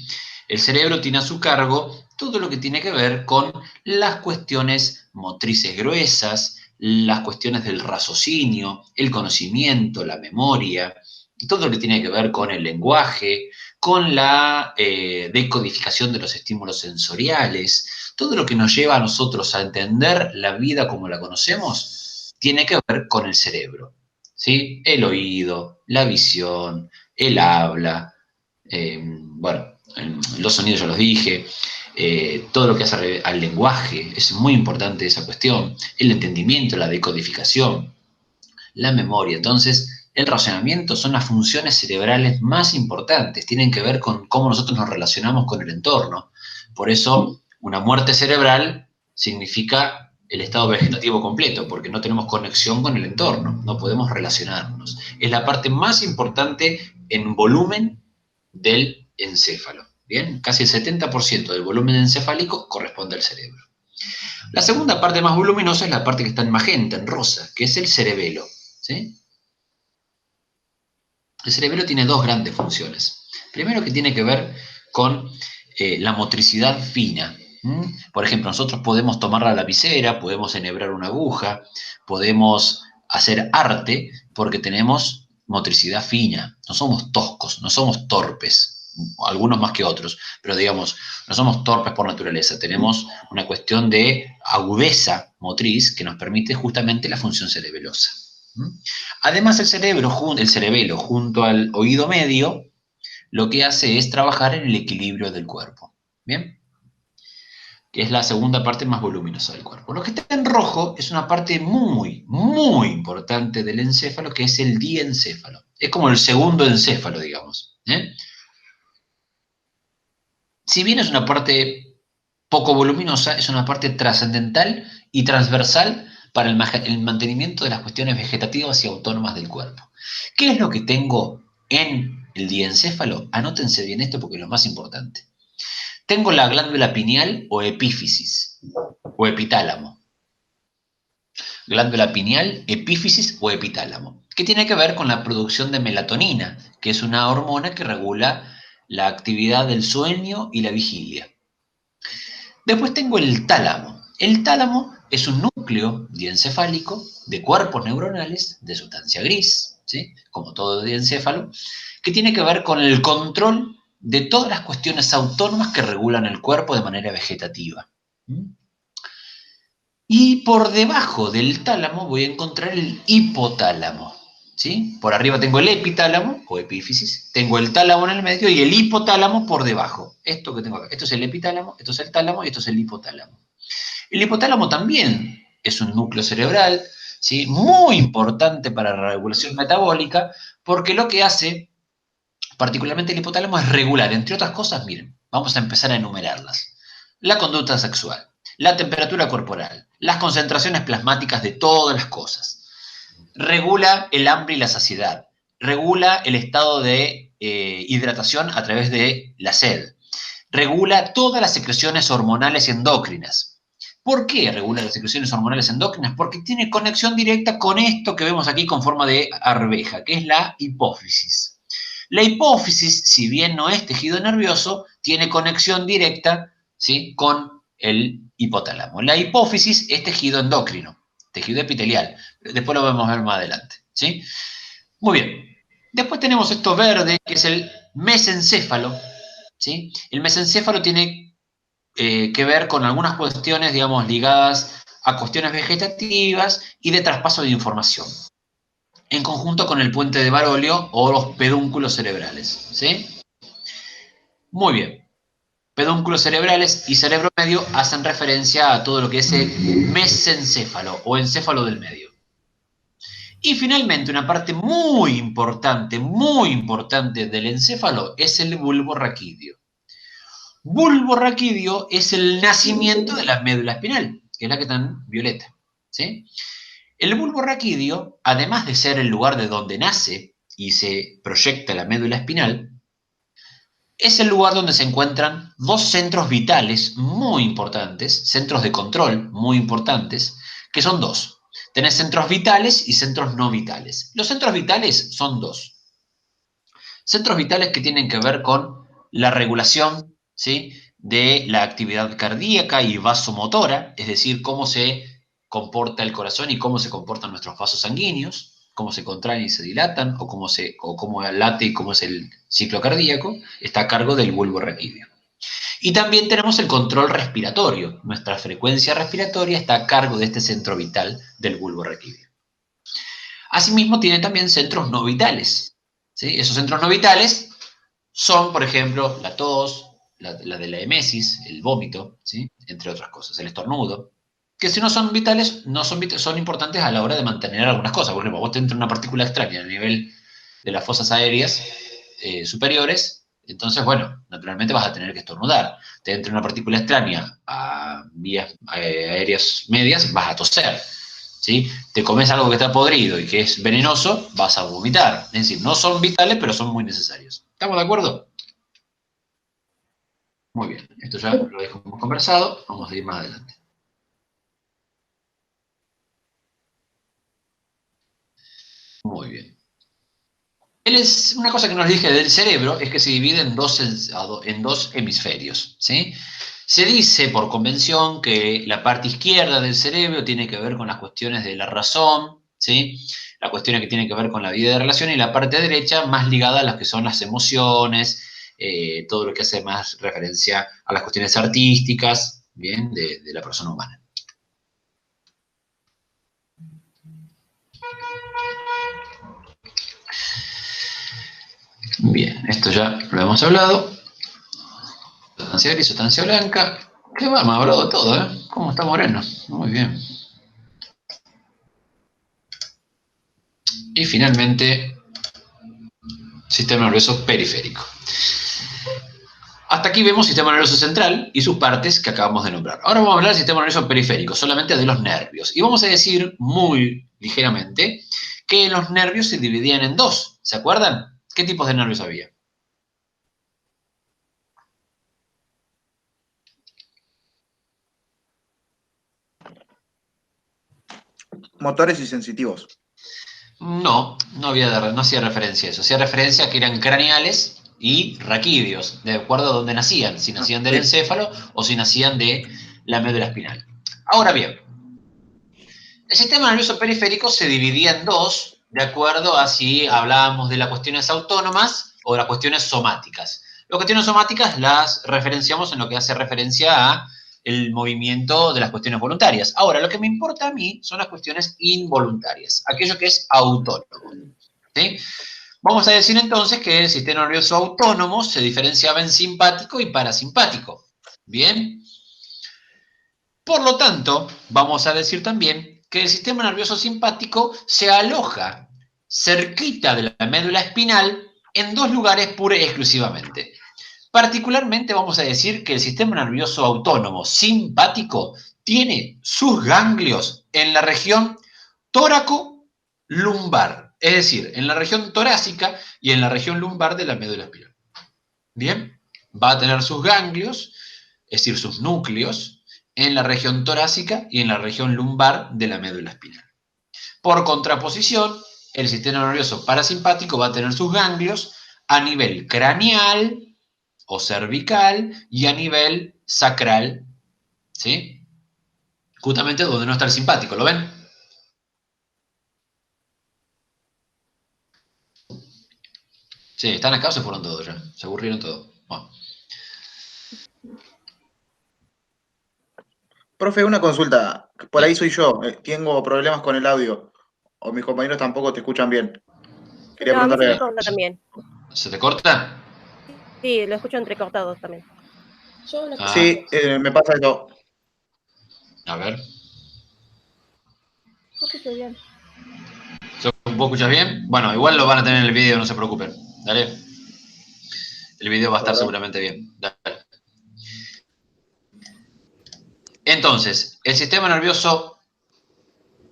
El cerebro tiene a su cargo todo lo que tiene que ver con las cuestiones motrices gruesas, las cuestiones del raciocinio, el conocimiento, la memoria, todo lo que tiene que ver con el lenguaje, con la decodificación de los estímulos sensoriales, todo lo que nos lleva a nosotros a entender la vida como la conocemos, tiene que ver con el cerebro, ¿sí? El oído, la visión, el habla, bueno, los sonidos ya los dije, todo lo que hace al lenguaje, es muy importante esa cuestión, el entendimiento, la decodificación, la memoria. Entonces, el razonamiento son las funciones cerebrales más importantes, tienen que ver con cómo nosotros nos relacionamos con el entorno. Por eso, una muerte cerebral significa el estado vegetativo completo, porque no tenemos conexión con el entorno, no podemos relacionarnos. Es la parte más importante en volumen del encéfalo. Bien, casi el 70% del volumen encefálico corresponde al cerebro. La segunda parte más voluminosa es la parte que está en magenta, en rosa, que es el cerebelo, ¿sí? El cerebelo tiene 2 grandes funciones. Primero, que tiene que ver con la motricidad fina. Por ejemplo, nosotros podemos tomar la lapicera, podemos enhebrar una aguja, podemos hacer arte porque tenemos motricidad fina. No somos toscos, no somos torpes, algunos más que otros, pero digamos, no somos torpes por naturaleza. Tenemos una cuestión de agudeza motriz que nos permite justamente la función cerebelosa. Además, el cerebelo junto al oído medio, lo que hace es trabajar en el equilibrio del cuerpo. ¿Bien? Que es la segunda parte más voluminosa del cuerpo. Lo que está en rojo es una parte muy, muy importante del encéfalo, que es el diencéfalo. Es como el segundo encéfalo, digamos. Si bien es una parte poco voluminosa, es una parte trascendental y transversal para el mantenimiento de las cuestiones vegetativas y autónomas del cuerpo. ¿Qué es lo que tengo en el diencéfalo? Anótense bien esto porque es lo más importante. Tengo la glándula pineal o epífisis o epitálamo. Glándula pineal, epífisis o epitálamo, que tiene que ver con la producción de melatonina, que es una hormona que regula la actividad del sueño y la vigilia. Después tengo el tálamo. El tálamo es un núcleo diencefálico de cuerpos neuronales de sustancia gris, ¿sí? Como todo diencéfalo, que tiene que ver con el control de todas las cuestiones autónomas que regulan el cuerpo de manera vegetativa. Y por debajo del tálamo voy a encontrar el hipotálamo, ¿sí? Por arriba tengo el epitálamo o epífisis, tengo el tálamo en el medio y el hipotálamo por debajo. Esto que tengo acá, esto es el epitálamo, esto es el tálamo y esto es el hipotálamo. El hipotálamo también es un núcleo cerebral, ¿sí? Muy importante para la regulación metabólica, porque lo que hace, particularmente el hipotálamo, es regular, entre otras cosas, miren, vamos a empezar a enumerarlas. la conducta sexual, la temperatura corporal, las concentraciones plasmáticas de todas las cosas. Regula el hambre y la saciedad. Regula el estado de hidratación a través de la sed. Regula todas las secreciones hormonales y endócrinas. ¿Por qué regula las secreciones hormonales endócrinas? Porque tiene conexión directa con esto que vemos aquí con forma de arveja, que es la hipófisis. La hipófisis, si bien no es tejido nervioso, tiene conexión directa, ¿sí?, con el hipotálamo. La hipófisis es tejido endocrino, tejido epitelial. Después lo vamos a ver más adelante, ¿sí? Muy bien. Después tenemos esto verde, que es el mesencéfalo, ¿sí? El mesencéfalo tiene que ver con algunas cuestiones, digamos, ligadas a cuestiones vegetativas y de traspaso de información, en conjunto con el puente de Barolio o los pedúnculos cerebrales, ¿sí? Muy bien. Pedúnculos cerebrales y cerebro medio hacen referencia a todo lo que es el mesencéfalo o encéfalo del medio. Y finalmente, una parte muy importante del encéfalo es el bulbo raquídeo. Bulbo raquídeo es el nacimiento de la médula espinal, que es la que está en violeta, ¿sí? El bulbo raquídeo, además de ser el lugar de donde nace y se proyecta la médula espinal, es el lugar donde se encuentran dos centros vitales muy importantes, centros de control muy importantes, que son dos. Tenés centros vitales y centros no vitales. Los centros vitales son dos. Centros vitales que tienen que ver con la regulación, ¿sí?, de la actividad cardíaca y vasomotora, es decir, cómo se comporta el corazón y cómo se comportan nuestros vasos sanguíneos, cómo se contraen y se dilatan, o cómo late y cómo es el ciclo cardíaco, está a cargo del bulbo raquídeo. Y también tenemos el control respiratorio. Nuestra frecuencia respiratoria está a cargo de este centro vital del bulbo raquídeo. Asimismo, tiene también centros no vitales, ¿sí? Esos centros no vitales son, por ejemplo, la tos, la de la emesis, el vómito, ¿sí?, entre otras cosas, el estornudo, que si no son vitales, son importantes a la hora de mantener algunas cosas. Por ejemplo, vos te entra una partícula extraña a nivel de las fosas aéreas superiores, entonces, bueno, naturalmente vas a tener que estornudar. Te entra una partícula extraña a vías aéreas medias, vas a toser, ¿sí? Te comes algo que está podrido y que es venenoso, vas a vomitar. Es decir, no son vitales, pero son muy necesarios. ¿Estamos de acuerdo? Muy bien, esto ya lo dejamos conversado, vamos a ir más adelante. Muy bien. Una cosa que nos dije del cerebro es que se divide en dos hemisferios, ¿sí? Se dice por convención que la parte izquierda del cerebro tiene que ver con las cuestiones de la razón, ¿sí?, las cuestiones que tienen que ver con la vida de relación, y la parte derecha más ligada a las que son las emociones, todo lo que hace más referencia a las cuestiones artísticas, ¿bien?, de la persona humana. Bien, esto ya lo hemos hablado. Sustancia gris, sustancia blanca. Qué va, me ha hablado de todo, ¿eh? ¿Cómo está Moreno? Muy bien. Y finalmente, sistema nervioso periférico. Hasta aquí vemos sistema nervioso central y sus partes que acabamos de nombrar. Ahora vamos a hablar del sistema nervioso periférico, solamente de los nervios. Y vamos a decir muy ligeramente que los nervios se dividían en dos. ¿Se acuerdan? ¿Qué tipos de nervios había? Motores y sensitivos. No hacía referencia a eso. Hacía referencia a que eran craneales y raquídeos, de acuerdo a dónde nacían, si nacían del encéfalo o si nacían de la médula espinal. Ahora bien, el sistema nervioso periférico se dividía en dos, de acuerdo a si hablábamos de las cuestiones autónomas o de las cuestiones somáticas. Las cuestiones somáticas las referenciamos en lo que hace referencia a el movimiento de las cuestiones voluntarias. Ahora, lo que me importa a mí son las cuestiones involuntarias, aquello que es autónomo, ¿sí? Vamos a decir entonces que el sistema nervioso autónomo se diferenciaba en simpático y parasimpático. ¿Bien? Por lo tanto, vamos a decir también que el sistema nervioso simpático se aloja cerquita de la médula espinal en dos lugares pura y exclusivamente. Particularmente vamos a decir que el sistema nervioso autónomo simpático tiene sus ganglios en la región tóraco-lumbar, es decir, en la región torácica y en la región lumbar de la médula espinal. Bien, va a tener sus ganglios, es decir, sus núcleos, en la región torácica y en la región lumbar de la médula espinal. Por contraposición, el sistema nervioso parasimpático va a tener sus ganglios a nivel craneal o cervical y a nivel sacral, ¿sí? Justamente donde no está el simpático, ¿lo ven? Sí, están acá o se fueron todos ya, se aburrieron todos. Bueno. Profe, una consulta. Por Sí. ahí soy yo. Tengo problemas con el audio. O mis compañeros tampoco te escuchan bien. Quería No, a mí se me preguntarle. corta también. ¿Se te corta? Sí, lo escucho entrecortado también. Yo lo Ah. Sí, me pasa eso. A ver. Yo escucho bien. ¿Vos escuchás bien? Bueno, igual lo van a tener en el video, no se preocupen. Dale. El video va a estar seguramente bien. Dale. Entonces, el sistema nervioso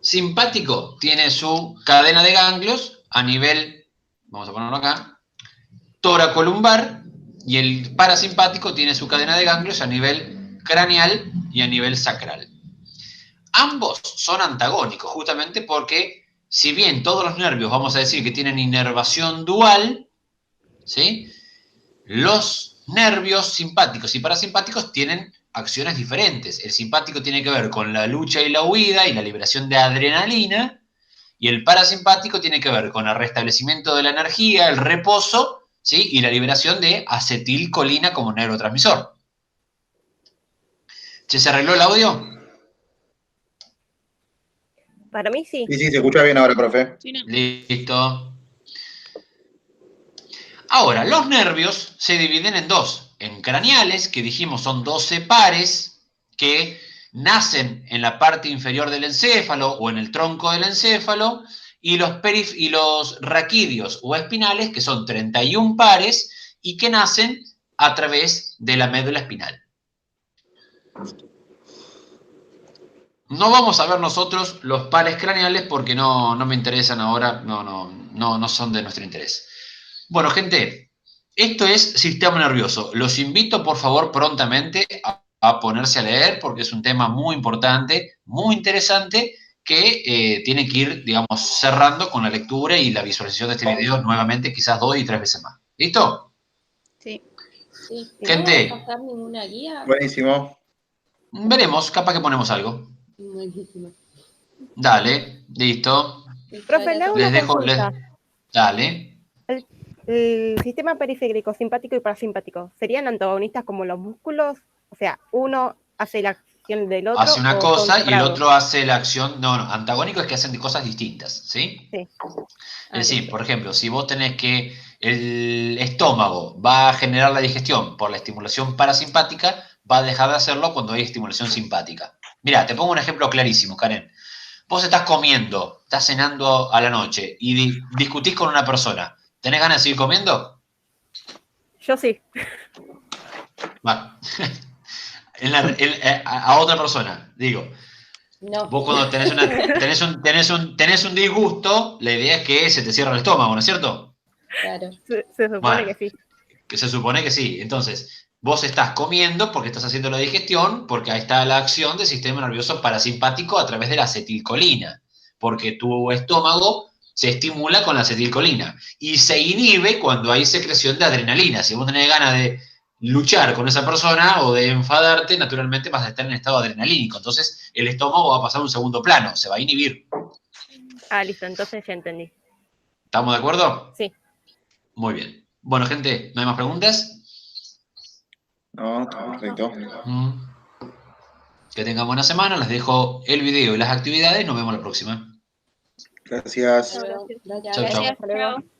simpático tiene su cadena de ganglios a nivel, vamos a ponerlo acá, tóraco-lumbar, y el parasimpático tiene su cadena de ganglios a nivel craneal y a nivel sacral. Ambos son antagónicos, justamente porque, si bien todos los nervios, vamos a decir que tienen inervación dual, ¿sí? Los nervios simpáticos y parasimpáticos tienen acciones diferentes. El simpático tiene que ver con la lucha y la huida y la liberación de adrenalina, y el parasimpático tiene que ver con el restablecimiento de la energía, el reposo, ¿sí? Y la liberación de acetilcolina como neurotransmisor. ¿Se arregló el audio? Para mí sí. Sí, se escucha bien ahora, profe. Sí, no. Listo. Ahora, los nervios se dividen en dos. En craneales, que dijimos son 12 pares, que nacen en la parte inferior del encéfalo o en el tronco del encéfalo, y los raquídeos o espinales, que son 31 pares, y que nacen a través de la médula espinal. No vamos a ver nosotros los pares craneales porque no me interesan ahora, no son de nuestro interés. Bueno, gente, esto es sistema nervioso. Los invito, por favor, prontamente a ponerse a leer porque es un tema muy importante, muy interesante, que tiene que ir, digamos, cerrando con la lectura y la visualización de este video nuevamente, quizás 2 y 3 veces más. ¿Listo? Sí. Sí. Gente. ¿No va a pasar ninguna guía? Buenísimo. Veremos, capaz que ponemos algo. Buenísimo. Dale, listo. Profe, le hago una Les dejo, consulta. dale. El sistema periférico, simpático y parasimpático, ¿serían antagonistas como los músculos? O sea, uno hace la acción del otro. Hace una ¿o cosa son y el separados? otro hace la acción. No, antagónico es que hacen cosas distintas, ¿sí? Sí. Es decir, Listo. por ejemplo, si vos tenés que el estómago va a generar la digestión por la estimulación parasimpática, va a dejar de hacerlo cuando hay estimulación simpática. Mira, te pongo un ejemplo clarísimo, Karen. Vos estás comiendo, estás cenando a la noche y discutís con una persona. ¿Tenés ganas de seguir comiendo? Yo sí. Bueno, a otra persona, digo. No. Vos cuando tenés un disgusto, la idea es que se te cierra el estómago, ¿no es cierto? Claro. Se supone Bueno, que sí. que se supone que sí. Entonces, vos estás comiendo porque estás haciendo la digestión, porque ahí está la acción del sistema nervioso parasimpático a través de la acetilcolina, porque tu estómago se estimula con la acetilcolina y se inhibe cuando hay secreción de adrenalina. Si vos tenés ganas de luchar con esa persona o de enfadarte, naturalmente vas a estar en estado adrenalínico. Entonces, el estómago va a pasar a un segundo plano, se va a inhibir. Ah, listo, entonces ya entendí. ¿Estamos de acuerdo? Sí. Muy bien. Bueno, gente, ¿no hay más preguntas? No, está perfecto. Que tengan buena semana, les dejo el video y las actividades, nos vemos la próxima. Gracias. Gracias. Chau, chau. Hasta luego. Chao.